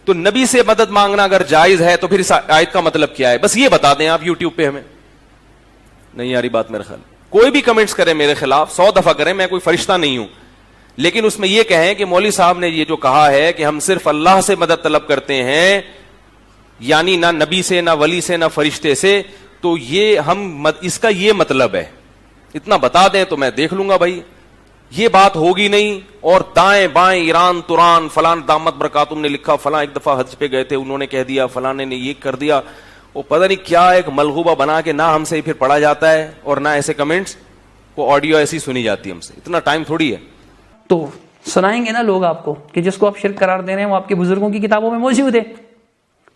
تو نبی سے مدد مانگنا اگر جائز ہے تو پھر اس آیت کا مطلب کیا ہے؟ بس یہ بتا دیں آپ یوٹیوب پہ. ہمیں نہیں آ رہی بات میرے خیال. کوئی بھی کمنٹس کرے میرے خلاف 100 دفعہ کریں، میں کوئی فرشتہ نہیں ہوں، لیکن اس میں یہ کہیں کہ مولوی صاحب نے یہ جو کہا ہے کہ ہم صرف اللہ سے مدد طلب کرتے ہیں، یعنی نہ نبی سے، نہ ولی سے، نہ فرشتے سے، تو یہ ہم اس کا یہ مطلب ہے. اتنا بتا دیں تو میں دیکھ لوں گا. بھائی یہ بات ہوگی نہیں. اور دائیں بائیں ایران توران فلان دامت برکاتم نے لکھا، فلاں ایک دفعہ حج پہ گئے تھے انہوں نے کہہ دیا، فلاں نے یہ کر دیا، وہ پتہ نہیں کیا ایک ملغوبہ بنا کے نہ ہم سے پھر پڑھا جاتا ہے اور نہ ایسے کمنٹس وہ آڈیو ایسی سنی جاتی ہے. ہم سے اتنا ٹائم تھوڑی ہے. تو سنائیں گے نا لوگ آپ کو کہ جس کو آپ شرک قرار دے رہے ہیں وہ آپ کے بزرگوں کی کتابوں میں موجود ہے.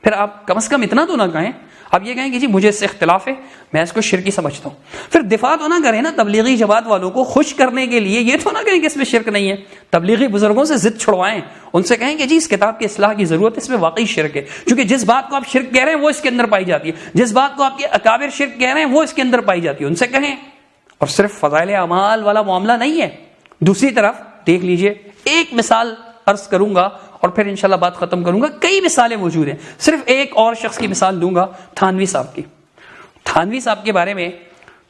پھر آپ کم از کم اتنا تو نہ کہیں. آپ یہ کہیں کہ جی مجھے اس سے اختلاف ہے، میں اس کو شرکی سمجھتا ہوں. پھر دفاع تو نہ کریں نا تبلیغی جماعت والوں کو خوش کرنے کے لیے. یہ تو نہ کہیں کہ اس میں شرک نہیں ہے. تبلیغی بزرگوں سے ضد چھڑوائیں، ان سے کہیں کہ جی اس کتاب کی اصلاح کی ضرورت ہے، اس میں واقعی شرک ہے. کیونکہ جس بات کو آپ شرک کہہ رہے ہیں وہ اس کے اندر پائی جاتی ہے، جس بات کو آپ کے اکابر شرک کہہ رہے ہیں وہ اس کے اندر پائی جاتی ہے. ان سے کہیں. اور صرف فضائل اعمال والا معاملہ نہیں ہے. دوسری طرف دیکھ لیجئے، ایک مثال عرض کروں گا اور پھر انشاءاللہ بات ختم کروں گا. کئی مثالیں موجود ہیں، صرف ایک اور شخص کی مثال دوں گا، تھانوی صاحب کی. تھانوی صاحب کے بارے میں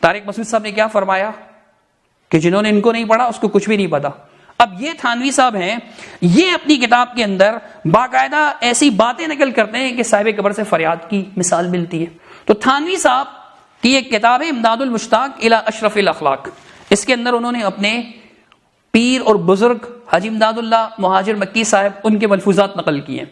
طارق مسعود صاحب نے کیا فرمایا کہ جنہوں نے ان کو نہیں پڑھا اس کو کچھ بھی نہیں پتا. اب یہ تھانوی صاحب ہیں، یہ اپنی کتاب کے اندر باقاعدہ ایسی باتیں نقل کرتے ہیں کہ صاحب قبر سے فریاد کی مثال ملتی ہے. تو تھانوی صاحب کی ایک کتاب ہے امداد المشتاق الی اشرف الاخلاق. اس کے اندر انہوں نے اپنے پیر اور بزرگ حاجی امداد اللہ مہاجر مکی صاحب ان کے ملفوظات نقل کیے ہیں.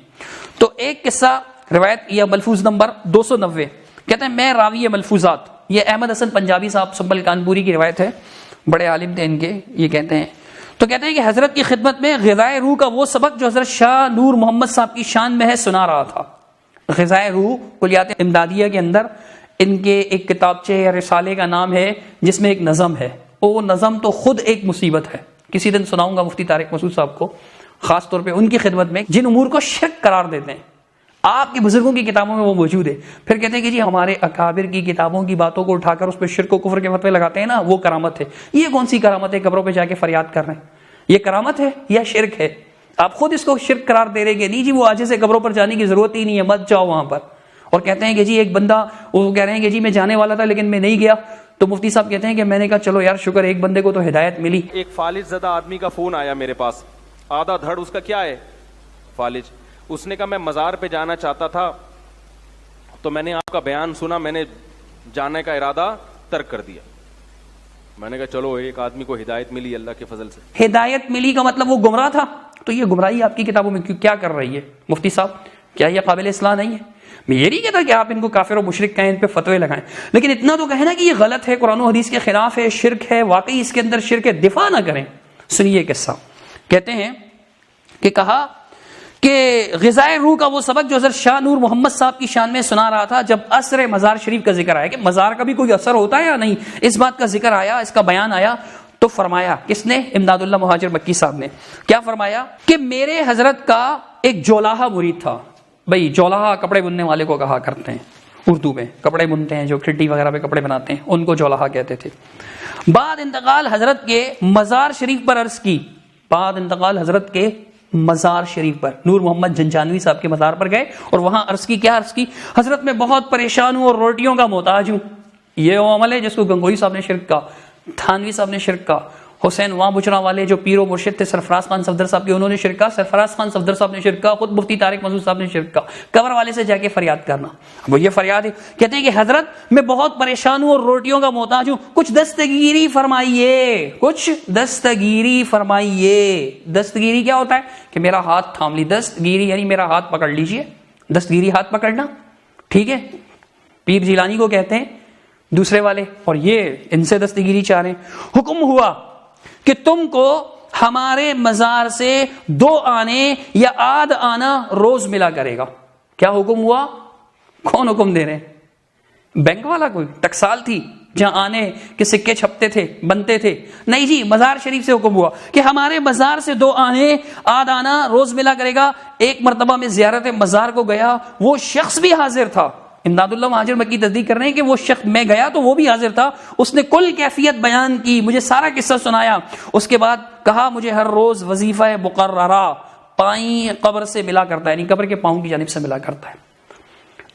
تو ایک قصہ روایت یا ملفوظ نمبر 290 کہتے ہیں میں راوی ملفوظات، یہ احمد حسن پنجابی صاحب سنبل کانپوری کی روایت ہے، بڑے عالم تھے ان کے. یہ کہتے ہیں تو کہتے ہیں کہ حضرت کی خدمت میں غذائے روح کا وہ سبق جو حضرت شاہ نور محمد صاحب کی شان میں ہے سنا رہا تھا. غذائے روح کلیات امدادیہ کے اندر ان کے ایک کتابچے یا رسالے کا نام ہے جس میں ایک نظم ہے. وہ نظم تو خود ایک مصیبت ہے. کسی دن سناؤں گا مفتی طارق مسعود صاحب کو، خاص طور پہ ان کی خدمت میں جن امور کو شرک قرار دیتے ہیں. آپ کے بزرگوں کی کتابوں میں وہ موجود ہے. پھر کہتے ہیں کہ جی ہمارے اکابر کی کتابوں کی باتوں کو اٹھا کر اس پہ شرک و کفر کے فتوے لگاتے ہیں نا، وہ کرامت ہے. یہ کون سی کرامت ہے؟ قبروں پہ جا کے فریاد کر رہے ہیں، یہ کرامت ہے یا شرک ہے؟ آپ خود اس کو شرک قرار دے رہے کہ نہیں جی وہ آج سے قبروں پر جانے کی ضرورت ہی نہیں ہے، مت جاؤ وہاں پر. اور کہتے ہیں کہ جی ایک بندہ وہ کہہ رہے ہیں کہ جی میں جانے والا تھا لیکن میں نہیں گیا. تو مفتی صاحب کہتے ہیں کہ میں نے کہا چلو یار شکر ایک بندے کو تو ہدایت ملی. ایک فالج زدہ آدمی کا فون آیا میرے پاس، آدھا دھڑ اس کا کیا ہے فالج. اس نے کہا میں مزار پہ جانا چاہتا تھا تو میں نے آپ کا بیان سنا، میں نے جانے کا ارادہ ترک کر دیا. میں نے کہا چلو ایک آدمی کو ہدایت ملی اللہ کے فضل سے. ہدایت ملی کا مطلب وہ گمراہ تھا. تو یہ گمراہی آپ کی کتابوں میں کیا کر رہی ہے مفتی صاحب؟ کیا یہ قابل اصلاح نہیں ہے؟ میں یہ نہیں کہتا کہ آپ ان کو کافر و مشرک کہیں، ان پہ فتوے لگائیں، لیکن اتنا تو کہنا کہ یہ غلط ہے، قرآن و حدیث کے خلاف ہے، شرک ہے، واقعی اس کے اندر شرک ہے. دفاع نہ کریں. سنیے قصہ. کہتے ہیں کہ کہا کہ غذائے روح کا وہ سبق جو حضرت شاہ نور محمد صاحب کی شان میں سنا رہا تھا جب عصر مزار شریف کا ذکر آیا کہ مزار کا بھی کوئی اثر ہوتا ہے یا نہیں، اس بات کا ذکر آیا، اس کا بیان آیا. تو فرمایا کس نے؟ امداد اللہ مہاجر مکی صاحب نے. کیا فرمایا کہ میرے حضرت کا ایک جولاہا مرید تھا. بھائی جولاہا کپڑے بننے والے کو کہا کرتے ہیں اردو میں, کپڑے بنتے ہیں جو کھٹی وغیرہ پہ کپڑے بناتے ہیں ان کو جولاہا کہتے تھے. بعد انتقال حضرت کے مزار شریف پر عرض کی, بعد انتقال حضرت کے مزار شریف پر نور محمد جنجانوی صاحب کے مزار پر گئے اور وہاں عرض کی. کیا عرض کی؟ حضرت میں بہت پریشان ہوں اور روٹیوں کا محتاج ہوں. یہ وہ عمل ہے جس کو گنگوئی صاحب نے شرک کا, تھانوی صاحب نے شرک کا, حسین وہاں بچرا والے جو پیر و مرشد تھے سرفراز خان صفدر صاحب کے انہوں نے شرک کا, سرفراز خان صفدر صاحب نے شرک کا, خود مفتی طارق مسعود صاحب نے شرک کا. قبر والے سے جا کے فریاد کرنا, وہ یہ فریاد ہے, کہتے ہیں کہ حضرت میں بہت پریشان ہوں اور روٹیوں کا محتاج ہوں, کچھ دستگیری فرمائیے, کچھ دستگیری فرمائیے. دستگیری کیا ہوتا ہے کہ میرا ہاتھ تھام لی, دستگیری یعنی میرا ہاتھ پکڑ لیجئے, دستگیری ہاتھ پکڑنا, ٹھیک ہے. پیر جیلانی کو کہتے ہیں دوسرے والے, اور یہ ان سے دستگیری چاہ رہے ہیں. حکم ہوا کہ تم کو ہمارے مزار سے 2 آنے یا آدھ آنا روز ملا کرے گا. کیا حکم ہوا؟ کون حکم دے رہے ہیں؟ بینک والا کوئی ٹکسال تھی جہاں آنے کے سکے چھپتے تھے, بنتے تھے؟ نہیں جی, مزار شریف سے حکم ہوا کہ ہمارے مزار سے 2 آنے آدھ آنا روز ملا کرے گا. ایک مرتبہ میں زیارت مزار کو گیا, وہ شخص بھی حاضر تھا. امداد اللہ مہاجر مکی تصدیق کر رہے ہیں کہ وہ شخص, میں گیا تو وہ بھی حاضر تھا, اس نے کل کیفیت بیان کی, مجھے سارا قصہ سنایا. اس کے بعد کہا مجھے ہر روز وظیفہ مقررہ پائیں قبر سے ملا کرتا ہے, یعنی قبر کے پاؤں کی جانب سے ملا کرتا ہے.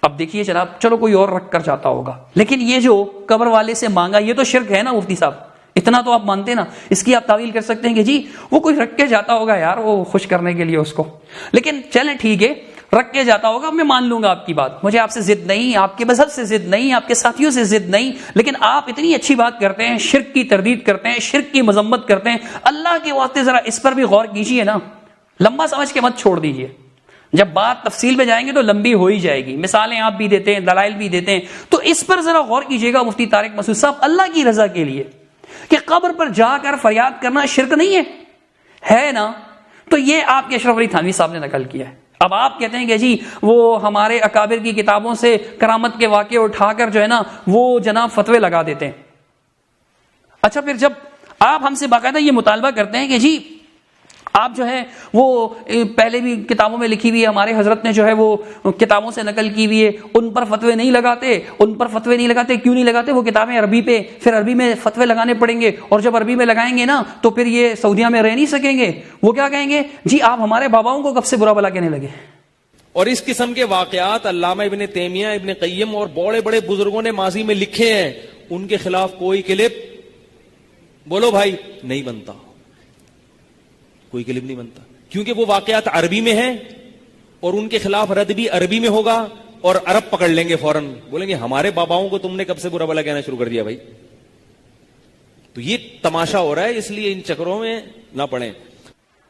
اب دیکھیے جناب, چلو کوئی اور رکھ کر جاتا ہوگا, لیکن یہ جو قبر والے سے مانگا یہ تو شرک ہے نا مفتی صاحب, اتنا تو آپ مانتے نا. اس کی آپ تعویل کر سکتے ہیں کہ جی وہ کوئی رکھ کے جاتا ہوگا یار, وہ خوش کرنے کے لیے اس کو, لیکن چلیں ٹھیک ہے رکھ کے جاتا ہوگا, میں مان لوں گا آپ کی بات, مجھے آپ سے ضد نہیں, آپ کے مذہب سے ضد نہیں, آپ کے ساتھیوں سے ضد نہیں, لیکن آپ اتنی اچھی بات کرتے ہیں, شرک کی تردید کرتے ہیں, شرک کی مذمت کرتے ہیں, اللہ کے واسطے ذرا اس پر بھی غور کیجیے نا, لمبا سمجھ کے مت چھوڑ دیجیے. جب بات تفصیل میں جائیں گے تو لمبی ہو ہی جائے گی, مثالیں آپ بھی دیتے ہیں, دلائل بھی دیتے ہیں, تو اس پر ذرا غور کیجیے گا مفتی طارق مسعود صاحب, اللہ کی رضا کے لیے, کہ قبر پر جا کر فریاد کرنا شرک نہیں ہے نا. تو یہ آپ کے اشرف علی تھانوی صاحب نے نقل کیا ہے. اب آپ کہتے ہیں کہ جی وہ ہمارے اکابر کی کتابوں سے کرامت کے واقعے اٹھا کر جو ہے نا وہ جناب فتوے لگا دیتے ہیں. اچھا پھر جب آپ ہم سے باقاعدہ یہ مطالبہ کرتے ہیں کہ جی آپ جو ہے وہ پہلے بھی کتابوں میں لکھی ہوئی ہے, ہمارے حضرت نے جو ہے وہ کتابوں سے نقل کی ہوئی ہے, ان پر فتوے نہیں لگاتے, ان پر فتوے نہیں لگاتے, کیوں نہیں لگاتے؟ وہ کتابیں عربی پہ, پھر عربی میں فتوے لگانے پڑیں گے, اور جب عربی میں لگائیں گے نا تو پھر یہ سعودیہ میں رہ نہیں سکیں گے. وہ کیا کہیں گے؟ جی آپ ہمارے باباؤں کو کب سے برا بلا کہنے لگے. اور اس قسم کے واقعات علامہ ابن تیمیہ, ابن قیم اور بڑے بڑے بزرگوں نے ماضی میں لکھے ہیں, ان کے خلاف کوئی کلپ بولو بھائی نہیں بنتا, کوئی کلپ نہیں بنتا, کیونکہ وہ واقعات عربی میں ہیں اور ان کے خلاف رد بھی عربی میں ہوگا, اور عرب پکڑ لیں گے فوراً, بولیں گے ہمارے باباؤں کو تم نے کب سے برا بلا کہنا شروع کر دیا بھائی. تو یہ تماشا ہو رہا ہے, اس لیے ان چکروں میں نہ پڑیں.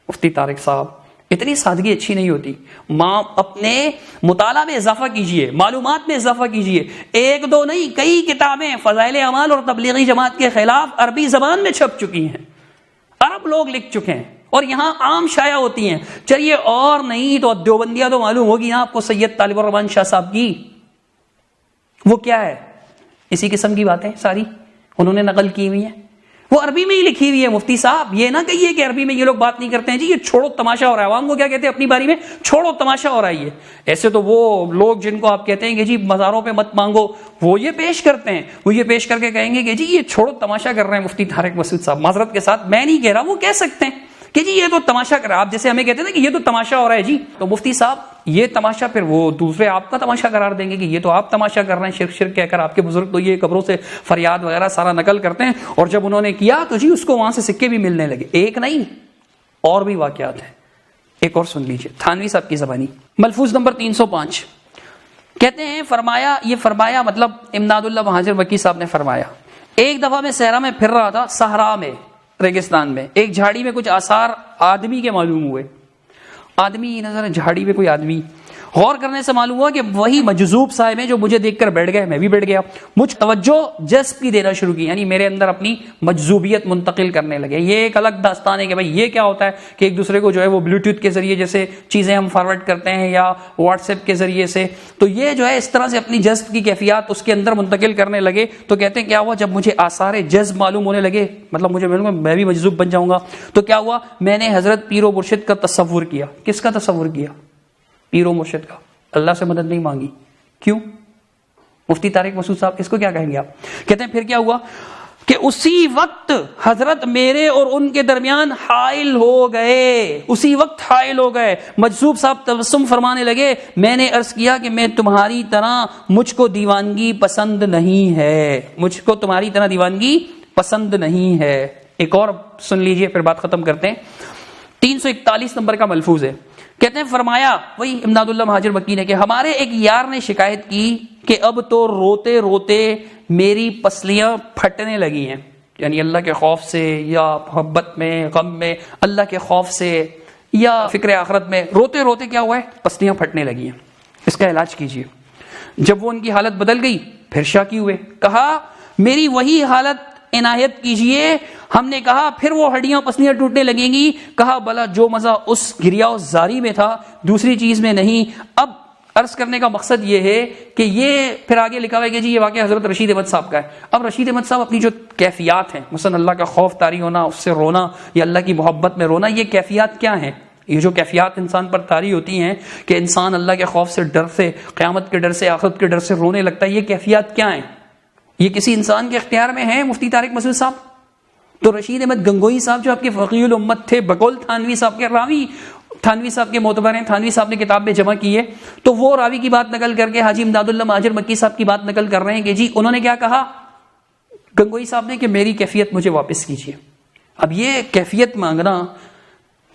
مفتی طارق صاحب اتنی سادگی اچھی نہیں ہوتی. ماں اپنے مطالعہ میں اضافہ کیجئے, معلومات میں اضافہ کیجئے. 1-2 نہیں, کئی کتابیں فضائل اعمال اور تبلیغی جماعت کے خلاف عربی زبان میں چھپ چکی ہیں, عرب لوگ لکھ چکے ہیں, اور یہاں عام شائع ہوتی ہیں. چلیے اور نہیں تو دیوبندیہ تو معلوم ہوگی نا آپ کو, سید طالب الرحمان شاہ صاحب کی, وہ کیا ہے, اسی قسم کی باتیں ساری انہوں نے نقل کی ہوئی ہیں, وہ عربی میں ہی لکھی ہوئی ہے. مفتی صاحب یہ نہ کہیے کہ عربی میں یہ لوگ بات نہیں کرتے ہیں, جی یہ چھوڑو تماشا ہو رہا ہے. عوام کو کیا کہتے ہیں اپنی باری میں؟ چھوڑو تماشا ہو رہا ہے. ایسے تو وہ لوگ جن کو آپ کہتے ہیں کہ جی مزاروں پہ مت مانگو, وہ یہ پیش کرتے ہیں, وہ یہ پیش کر کے کہیں گے کہ جی یہ چھوڑو تماشا کر رہے ہیں مفتی طارق مسعود صاحب. معذرت کے ساتھ میں نہیں کہہ رہا, وہ کہہ سکتے ہیں کہ جی یہ تو تماشا کر رہا ہے. آپ جیسے ہمیں کہتے ہیں نا کہ یہ تو تماشا ہو رہا ہے جی, تو مفتی صاحب یہ تماشا پھر وہ دوسرے آپ کا تماشا قرار دیں گے کہ یہ تو آپ تماشا کر رہے ہیں, شرک شرک کہہ کر. آپ کے بزرگ تو یہ قبروں سے فریاد وغیرہ سارا نقل کرتے ہیں, اور جب انہوں نے کیا تو جی اس کو وہاں سے سکے بھی ملنے لگے. ایک نہیں اور بھی واقعات ہیں, ایک اور سن لیجیے تھانوی صاحب کی زبانی. ملفوظ نمبر 305 کہتے ہیں, فرمایا مطلب امداد اللہ مہاجر مکی صاحب نے فرمایا, ایک دفعہ میں صحرا میں پھر رہا تھا, صحرا میں ریگستان میں, ایک جھاڑی میں کچھ آثار آدمی کے معلوم ہوئے. آدمی نظر جھاڑی میں کوئی آدمی, غور کرنے سے معلوم ہوا کہ وہی مجذوب صاحب ہیں جو مجھے دیکھ کر بیٹھ گئے, میں بھی بیٹھ گیا. مجھ توجہ جذب کی دینا شروع کی, یعنی میرے اندر اپنی مجذوبیت منتقل کرنے لگے. یہ ایک الگ داستان ہے کہ بھائی یہ کیا ہوتا ہے کہ ایک دوسرے کو جو ہے وہ بلوٹوتھ کے ذریعے جیسے چیزیں ہم فارورڈ کرتے ہیں یا واٹس ایپ کے ذریعے سے, تو یہ جو ہے اس طرح سے اپنی جذب کی کیفیات اس کے اندر منتقل کرنے لگے. تو کہتے ہیں کیا ہوا, جب مجھے آثار جذب معلوم ہونے لگے, مطلب مجھے میں بھی مجذوب بن جاؤں گا, تو کیا ہوا, میں نے حضرت پیر و مرشد کا تصور کیا. کس کا تصور کیا؟ پیر و مرشد کا، اللہ سے مدد نہیں مانگی. کیوں؟ مفتی طارق مسعود صاحب اس کو کیا کہیں گے آپ؟ کہتے ہیں پھر کیا ہوا کہ اسی وقت حضرت میرے اور ان کے درمیان حائل ہو گئے، اسی وقت حائل ہو گئے. مجذوب صاحب تبسم فرمانے لگے، میں نے عرض کیا کہ میں تمہاری طرح مجھ کو دیوانگی پسند نہیں ہے، مجھ کو تمہاری طرح دیوانگی پسند نہیں ہے. ایک اور سن لیجئے پھر بات ختم کرتے ہیں. 341 نمبر کا ملفوظ ہے. کہتے ہیں فرمایا وہی امداد اللہ مہاجر مکی نے کہ ہمارے ایک یار نے شکایت کی کہ اب تو روتے روتے میری پسلیاں پھٹنے لگی ہیں، یعنی اللہ کے خوف سے یا محبت میں، غم میں، اللہ کے خوف سے یا فکر آخرت میں روتے روتے کیا ہوا ہے؟ پسلیاں پھٹنے لگی ہیں، اس کا علاج کیجیے. جب وہ ان کی حالت بدل گئی پھر شاکی ہوئے، کہا میری وہی حالت عنایت کیجیے. ہم نے کہا پھر وہ ہڈیاں پسلیاں ٹوٹنے لگیں گی. کہا بلا جو مزہ اس گریا و زاری میں تھا دوسری چیز میں نہیں. اب عرض کرنے کا مقصد یہ ہے کہ یہ پھر آگے لکھا ہوا ہے کہ جی یہ واقعہ حضرت رشید احمد صاحب کا ہے. اب رشید احمد صاحب اپنی جو کیفیات ہیں، مثلا اللہ کا خوف طاری ہونا، اس سے رونا یا اللہ کی محبت میں رونا، یہ کیفیات کیا ہیں؟ یہ جو کیفیات انسان پر طاری ہوتی ہیں کہ انسان اللہ کے خوف سے، ڈر سے، قیامت کے ڈر سے، آخرت کے ڈر سے رونے لگتا ہے، یہ کیفیات کیا ہیں؟ یہ کسی انسان کے اختیار میں ہے؟ مفتی طارق مسعود صاحب تو رشید احمد گنگوئی صاحب جو آپ کے فقیہ الامت تھے، بقول تھانوی صاحب کے راوی، تھانوی صاحب کے معتبر ہیں، تھانوی صاحب نے کتاب میں جمع کی ہے، تو وہ راوی کی بات نقل کر کے حاجی امداد اللہ مہاجر مکی صاحب کی بات نقل کر رہے ہیں کہ جی انہوں نے کیا کہا گنگوئی صاحب نے کہ میری کیفیت مجھے واپس کیجیے. اب یہ کیفیت مانگنا،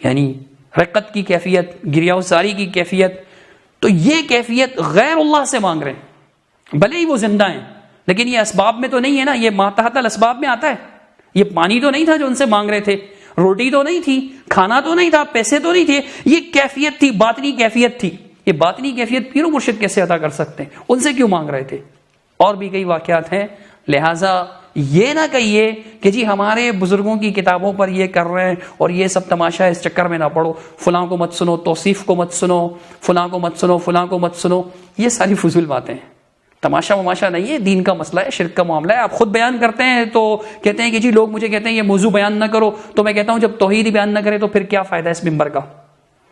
یعنی رقت کی کیفیت، گریا وساری کی کیفیت، تو یہ کیفیت غیر اللہ سے مانگ رہے ہیں، بھلے ہی وہ زندہ ہیں لیکن یہ اسباب میں تو نہیں ہے نا، یہ ماتحت الاسباب میں آتا ہے. یہ پانی تو نہیں تھا جو ان سے مانگ رہے تھے، روٹی تو نہیں تھی، کھانا تو نہیں تھا، پیسے تو نہیں تھے، یہ کیفیت تھی، باطنی کیفیت تھی. یہ باطنی کیفیت پیر و مرشد کیسے عطا کر سکتے ہیں؟ ان سے کیوں مانگ رہے تھے؟ اور بھی کئی واقعات ہیں. لہٰذا یہ نہ کہیے کہ جی ہمارے بزرگوں کی کتابوں پر یہ کر رہے ہیں اور یہ سب تماشا، اس چکر میں نہ پڑو، فلاں کو مت سنو، توصیف کو مت سنو، فلاں کو مت سنو، فلاں کو مت سنو. یہ ساری فضول باتیں ہیں، تماشا وماشا نہیں ہے، دین کا مسئلہ ہے، شرک کا معاملہ ہے. آپ خود بیان کرتے ہیں تو کہتے ہیں کہ جی لوگ مجھے کہتے ہیں یہ موضوع بیان نہ کرو، تو میں کہتا ہوں جب توحید ہی بیان نہ کرے تو پھر کیا فائدہ اس منبر کا؟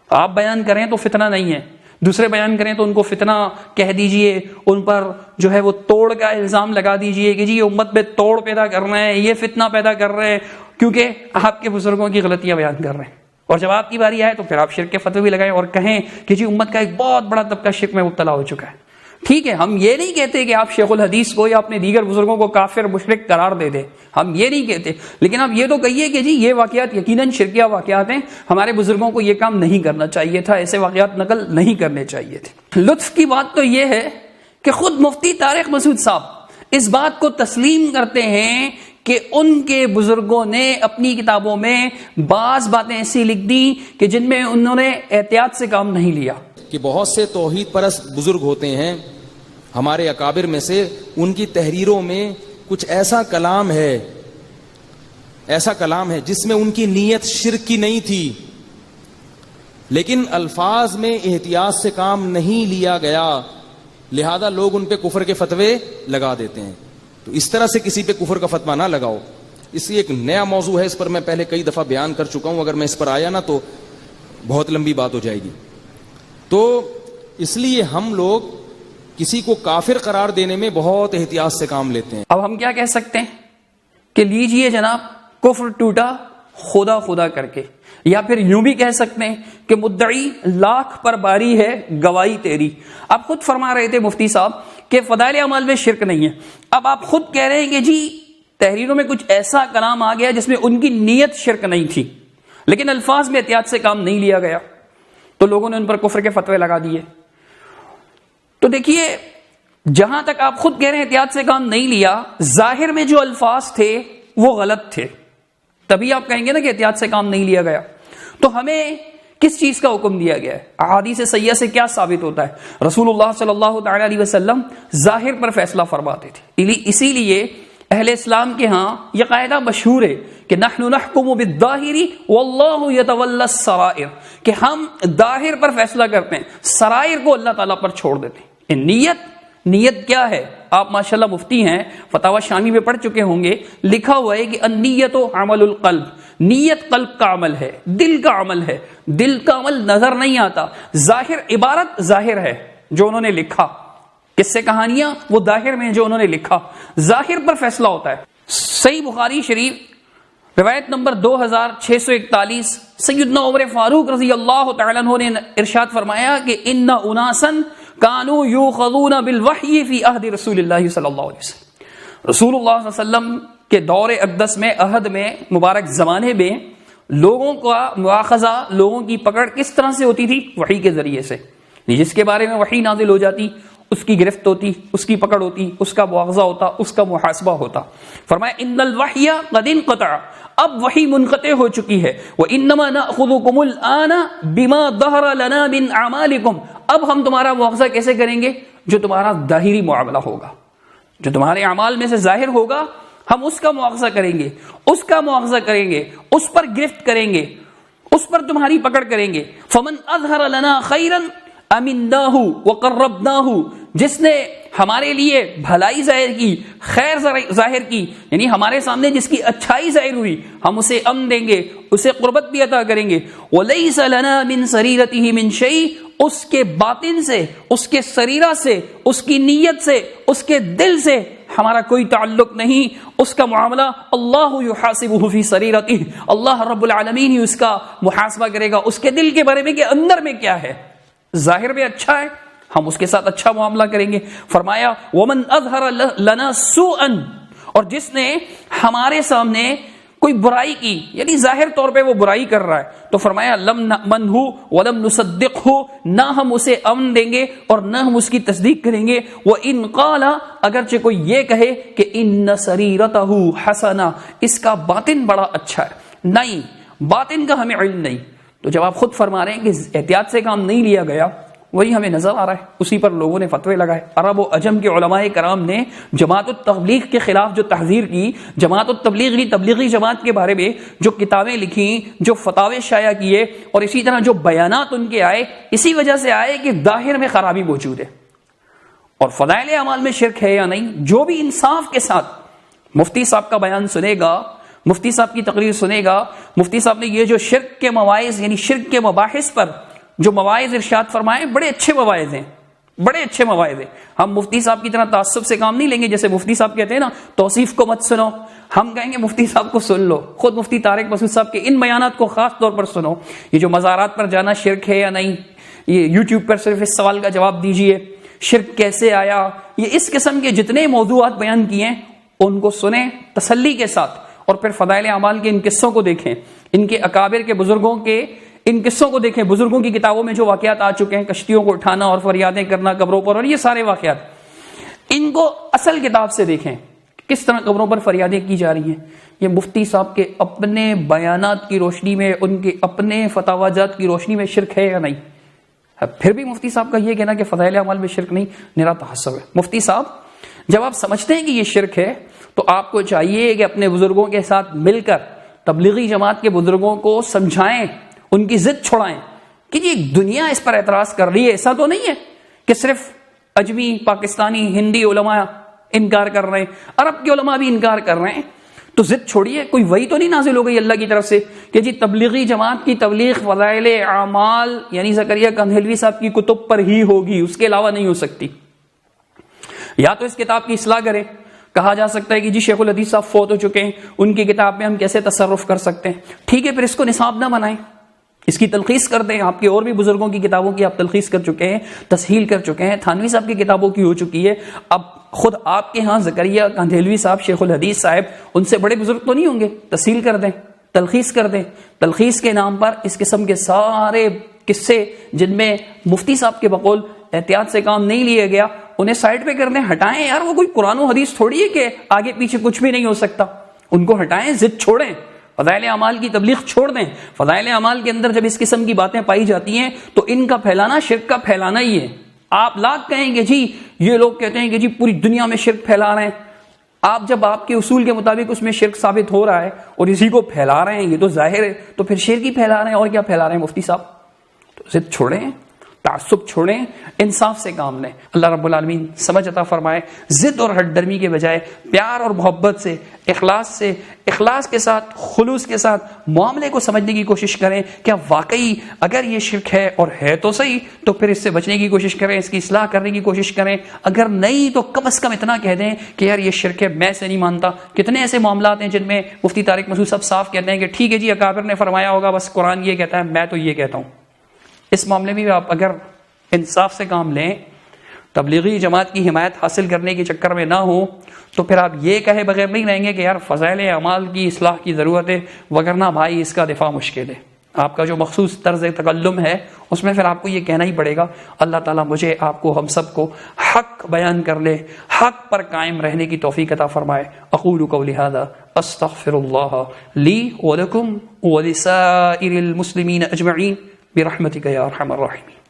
آپ بیان کریں تو فتنہ نہیں ہے، دوسرے بیان کریں تو ان کو فتنہ کہہ دیجئے، ان پر جو ہے وہ توڑ کا الزام لگا دیجئے کہ جی یہ امت میں توڑ پیدا کر رہے ہیں، یہ فتنہ پیدا کر رہے ہیں، کیونکہ آپ کے بزرگوں کی غلطیاں بیان کر رہے ہیں. اور جب آپ کی باری آئے تو پھر آپ شرک کے فتوے بھی لگائیں اور کہیں کہ جی امت کا ایک بہت بڑا طبقہ شرک میں مبتلا ہو چکا ہے. ٹھیک ہے، ہم یہ نہیں کہتے کہ آپ شیخ الحدیث کو یا اپنے دیگر بزرگوں کو کافر مشرک قرار دے دیں، ہم یہ نہیں کہتے، لیکن آپ یہ تو کہیے کہ جی یہ واقعات یقیناً شرکیہ واقعات ہیں، ہمارے بزرگوں کو یہ کام نہیں کرنا چاہیے تھا، ایسے واقعات نقل نہیں کرنے چاہیے تھے. لطف کی بات تو یہ ہے کہ خود مفتی طارق مسعود صاحب اس بات کو تسلیم کرتے ہیں کہ ان کے بزرگوں نے اپنی کتابوں میں بعض باتیں ایسی لکھ دی کہ جن میں انہوں نے احتیاط سے کام نہیں لیا. کہ بہت سے توحید پرست بزرگ ہوتے ہیں ہمارے اکابر میں سے، ان کی تحریروں میں کچھ ایسا کلام ہے جس میں ان کی نیت شرک کی نہیں تھی، لیکن الفاظ میں احتیاط سے کام نہیں لیا گیا، لہذا لوگ ان پہ کفر کے فتوے لگا دیتے ہیں. تو اس طرح سے کسی پہ کفر کا فتویٰ نہ لگاؤ. اس لیے ایک نیا موضوع ہے، اس پر میں پہلے کئی دفعہ بیان کر چکا ہوں، اگر میں اس پر آیا نا تو بہت لمبی بات ہو جائے گی. تو اس لیے ہم لوگ کسی کو کافر قرار دینے میں بہت احتیاط سے کام لیتے ہیں. اب ہم کیا کہہ سکتے ہیں کہ لیجئے جناب کفر ٹوٹا خدا خدا کر کے، یا پھر یوں بھی کہہ سکتے ہیں کہ مدعی لاکھ پر باری ہے گواہی تیری. آپ خود فرما رہے تھے مفتی صاحب کہ فضائل اعمال میں شرک نہیں ہے. اب آپ خود کہہ رہے ہیں کہ جی تحریروں میں کچھ ایسا کلام آ گیا جس میں ان کی نیت شرک نہیں تھی، لیکن الفاظ میں احتیاط سے کام نہیں لیا گیا، تو لوگوں نے ان پر کفر کے فتوے لگا دیے. تو دیکھیے جہاں تک آپ خود کہہ رہے ہیں احتیاط سے کام نہیں لیا، ظاہر میں جو الفاظ تھے وہ غلط تھے، تبھی آپ کہیں گے نا کہ احتیاط سے کام نہیں لیا گیا. تو ہمیں کس چیز کا حکم دیا گیا ہے؟ احادیث صحیحہ سے کیا ثابت ہوتا ہے؟ رسول اللہ صلی اللہ تعالی علیہ وسلم ظاہر پر فیصلہ فرماتے تھے. اسی لیے اہل اسلام کے ہاں یہ قاعدہ مشہور ہے کہ نحن نحکم بالظاہر واللہ یتولی السرائر، کہ ہم ظاہر پر فیصلہ کرتے ہیں، سرائر کو اللہ تعالیٰ پر چھوڑ دیتے ہیں. نیت نیت کیا ہے؟ آپ ماشاءاللہ مفتی ہیں، فتاوی شامی میں پڑھ چکے ہوں گے، لکھا ہوا ہے کہ النیت عمل القلب، نیت قلب کا عمل ہے، دل کا عمل ہے، دل کا عمل نظر نہیں آتا، ظاہر عبارت ظاہر ہے جو انہوں نے لکھا، قصے کہانیاں وہ ظاہر میں جو انہوں نے لکھا، ظاہر پر فیصلہ ہوتا ہے۔ صحیح بخاری شریف روایت نمبر 2641، سیدنا عمر فاروق رضی اللہ تعالیٰ عنہ نے ارشاد فرمایا کہ ان اناسا کانوا یؤخذون بالوحی فی عہد رسول اللہ صلی اللہ علیہ وسلم، رسول اللہ صلی اللہ علیہ وسلم کے دور اقدس میں، عہد میں، مبارک زمانے میں لوگوں کا مواخذہ، لوگوں کی پکڑ کس طرح سے ہوتی تھی؟ وحی کے ذریعے سے، جس کے بارے میں وحی نازل ہو جاتی اس کی گرفت ہوتی، اس کی پکڑ ہوتی، اس کا مواخذہ ہوتا، اس کا محاسبہ ہوتا۔ فرمایا ان الوحی قد انقطع، اب وحی منقطع ہو چکی ہے، وانما ناخذکم الان بما ظهر لنا من اعمالکم، اب ہم تمہارا مواخذہ کیسے کریں گے؟ جو تمہارا ظاہری معاملہ ہوگا، جو تمہارے اعمال میں سے ظاہر ہوگا، ہم اس کا مواخذہ کریں گے، اس کا مواخذہ کریں گے، اس پر گرفت کریں گے، اس پر تمہاری پکڑ کریں گے۔ فمن اظہر لنا خیرا امناہ وقربناہ، جس نے ہمارے لیے بھلائی ظاہر کی، خیر ظاہر کی، یعنی ہمارے سامنے جس کی اچھائی ظاہر ہوئی، ہم اسے امن دیں گے، اسے قربت بھی عطا کریں گے۔ ولیس لنا من سریرتہ من شیء، اس کے باطن سے، اس کے سریرہ سے، اس کی نیت سے، اس کے دل سے ہمارا کوئی تعلق نہیں، اس کا معاملہ اللہ یحاسبہ فی سریرتہ، اللہ رب العالمین ہی اس کا محاسبہ کرے گا، اس کے دل کے بارے میں کہ اندر میں کیا ہے۔ ظاہر میں اچھا ہے، ہم اس کے ساتھ اچھا معاملہ کریں گے۔ فرمایا ومن اظہر لنا سوءا، اور جس نے ہمارے سامنے کوئی برائی کی، یعنی ظاہر طور پہ وہ برائی کر رہا ہے، تو فرمایا لم نأمنہ ولم نصدقہ، نہ ہم اسے امن دیں گے اور نہ ہم اس کی تصدیق کریں گے۔ وَإِن قَالَ، اگرچہ کوئی یہ کہے کہ ان سریرتہ حسنہ، اس کا باطن بڑا اچھا ہے، نہیں، باطن کا ہمیں علم نہیں۔ تو جب آپ خود فرما رہے ہیں کہ احتیاط سے کام نہیں لیا گیا، وہی ہمیں نظر آ رہا ہے، اسی پر لوگوں نے فتوے لگائے۔ عرب و عجم کے علماء کرام نے جماعت التبلیغ کے خلاف جو تحذیر کی، جماعت التبلیغ نے تبلیغی جماعت کے بارے میں جو کتابیں لکھیں، جو فتاوے شائع کیے، اور اسی طرح جو بیانات ان کے آئے، اسی وجہ سے آئے کہ ظاہر میں خرابی موجود ہے اور فضائل اعمال میں شرک ہے یا نہیں۔ جو بھی انصاف کے ساتھ مفتی صاحب کا بیان سنے گا، مفتی صاحب کی تقریر سنے گا، مفتی صاحب نے یہ جو شرک کے مواعظ، یعنی شرک کے مباحث پر جو مواعظ ارشاد فرمائے، بڑے اچھے مواعظ ہیں، بڑے اچھے مواعظ ہیں۔ ہم مفتی صاحب کی طرح تعصب سے کام نہیں لیں گے، جیسے مفتی صاحب کہتے ہیں نا توصیف کو مت سنو، ہم کہیں گے مفتی صاحب کو سن لو۔ خود مفتی طارق مسعود صاحب کے ان بیانات کو خاص طور پر سنو۔ یہ جو مزارات پر جانا شرک ہے یا نہیں، یہ یوٹیوب پر صرف اس سوال کا جواب دیجئے، شرک کیسے آیا، یہ اس قسم کے جتنے موضوعات بیان کیے ہیں ان کو سنیں تسلی کے ساتھ، اور پھر فضائل اعمال کے ان قصوں کو دیکھیں، ان کے اکابر کے بزرگوں کے ان قصوں کو دیکھیں، بزرگوں کی کتابوں میں جو واقعات آ چکے ہیں، کشتیوں کو اٹھانا اور فریادیں کرنا قبروں پر، اور یہ سارے واقعات، ان کو اصل کتاب سے دیکھیں، کس طرح قبروں پر فریادیں کی جا رہی ہیں۔ یہ مفتی صاحب کے اپنے بیانات کی روشنی میں، ان کے اپنے فتاوی جات کی روشنی میں شرک ہے یا نہیں؟ پھر بھی مفتی صاحب کا یہ کہنا کہ فضائل اعمال میں شرک نہیں، نرا تحسب ہے۔ مفتی صاحب جب آپ سمجھتے ہیں کہ یہ شرک ہے تو آپ کو چاہیے کہ اپنے بزرگوں کے ساتھ مل کر تبلیغی جماعت کے بزرگوں کو سمجھائیں، ان کی ضد چھڑائیں کہ یہ دنیا اس پر اعتراض کر رہی ہے، ایسا تو نہیں ہے کہ صرف اجمی، پاکستانی، ہندی علماء انکار کر رہے ہیں، عرب کے علماء بھی انکار کر رہے ہیں، تو ضد چھوڑیے۔ کوئی وحی تو نہیں نازل ہو گئی اللہ کی طرف سے کہ جی تبلیغی جماعت کی تبلیغ فضائل اعمال یعنی زکریا کندھلوی صاحب کی کتب پر ہی ہوگی، اس کے علاوہ نہیں ہو سکتی۔ یا تو اس کتاب کی اصلاح کریں، کہا جا سکتا ہے کہ جی شیخ الحدیث صاحب فوت ہو چکے ہیں، ان کی کتاب میں ہم کیسے تصرف کر سکتے ہیں، ٹھیک ہے، پھر اس کو نصاب نہ بنائیں، اس کی تلخیص کر دیں۔ آپ کے اور بھی بزرگوں کی کتابوں کی آپ تلخیص کر چکے ہیں، تسہیل کر چکے ہیں، تھانوی صاحب کی کتابوں کی ہو چکی ہے، اب خود آپ کے ہاں زکریا کندھلوی صاحب، شیخ الحدیث صاحب، ان سے بڑے بزرگ تو نہیں ہوں گے، تسہیل کر دیں، تلخیص کر دیں۔ تلخیص کے نام پر اس قسم کے سارے قصے جن میں مفتی صاحب کے بقول احتیاط سے کام نہیں لیا گیا، انہیں سائڈ پہ کر دیں، ہٹائیں یار، وہ کوئی قرآن و حدیث تھوڑی ہے کہ آگے پیچھے کچھ بھی نہیں ہو سکتا، ان کو ہٹائیں، ضد چھوڑیں، فضائل اعمال کی تبلیغ چھوڑ دیں۔ فضائل اعمال کے اندر جب اس قسم کی باتیں پائی جاتی ہیں تو ان کا پھیلانا شرک کا پھیلانا ہی ہے۔ آپ لاکھ کہیں گے جی یہ لوگ کہتے ہیں کہ جی پوری دنیا میں شرک پھیلا رہے ہیں، آپ جب آپ کے اصول کے مطابق اس میں شرک ثابت ہو رہا ہے اور اسی کو پھیلا رہے ہیں، یہ تو ظاہر ہے، تو پھر شرک ہی پھیلا رہے ہیں، اور کیا پھیلا رہے ہیں مفتی صاحب؟ تو ضد چھوڑیں، تعصب چھوڑیں، انصاف سے کام لیں. اللہ رب العالمین سمجھ عطا فرمائے. ضد اور ہٹ درمی کے بجائے پیار اور محبت سے، اخلاص کے ساتھ، خلوص کے ساتھ معاملے کو سمجھنے کی کوشش کریں. کیا واقعی اگر یہ شرک ہے اور ہے تو صحیح، تو پھر اس سے بچنے کی کوشش کریں، اس کی اصلاح کرنے کی کوشش کریں. اگر نہیں تو کم از کم اتنا کہہ دیں کہ یار یہ شرک ہے، میں سے نہیں مانتا. کتنے ایسے معاملات ہیں جن میں مفتی طارق مسعود صاحب صاف کہتے ہیں کہ ٹھیک ہے جی اکابر نے فرمایا ہوگا، بس قرآن یہ کہتا ہے، میں تو یہ کہتا ہوں. اس معاملے میں بھی آپ اگر انصاف سے کام لیں، تبلیغی جماعت کی حمایت حاصل کرنے کے چکر میں نہ ہو، تو پھر آپ یہ کہے بغیر نہیں رہیں گے کہ یار فضائل اعمال کی اصلاح کی ضرورت ہے، وگرنہ بھائی اس کا دفاع مشکل ہے. آپ کا جو مخصوص طرز تکلم ہے اس میں پھر آپ کو یہ کہنا ہی پڑے گا. اللہ تعالیٰ مجھے، آپ کو، ہم سب کو حق بیان کر لے، حق پر قائم رہنے کی توفیق عطا فرمائے. اقول قولی ھذا استغفر اللہ لی ولکم ولسائر المسلمین اجمعین برحمتک یا ارحم الراحمین.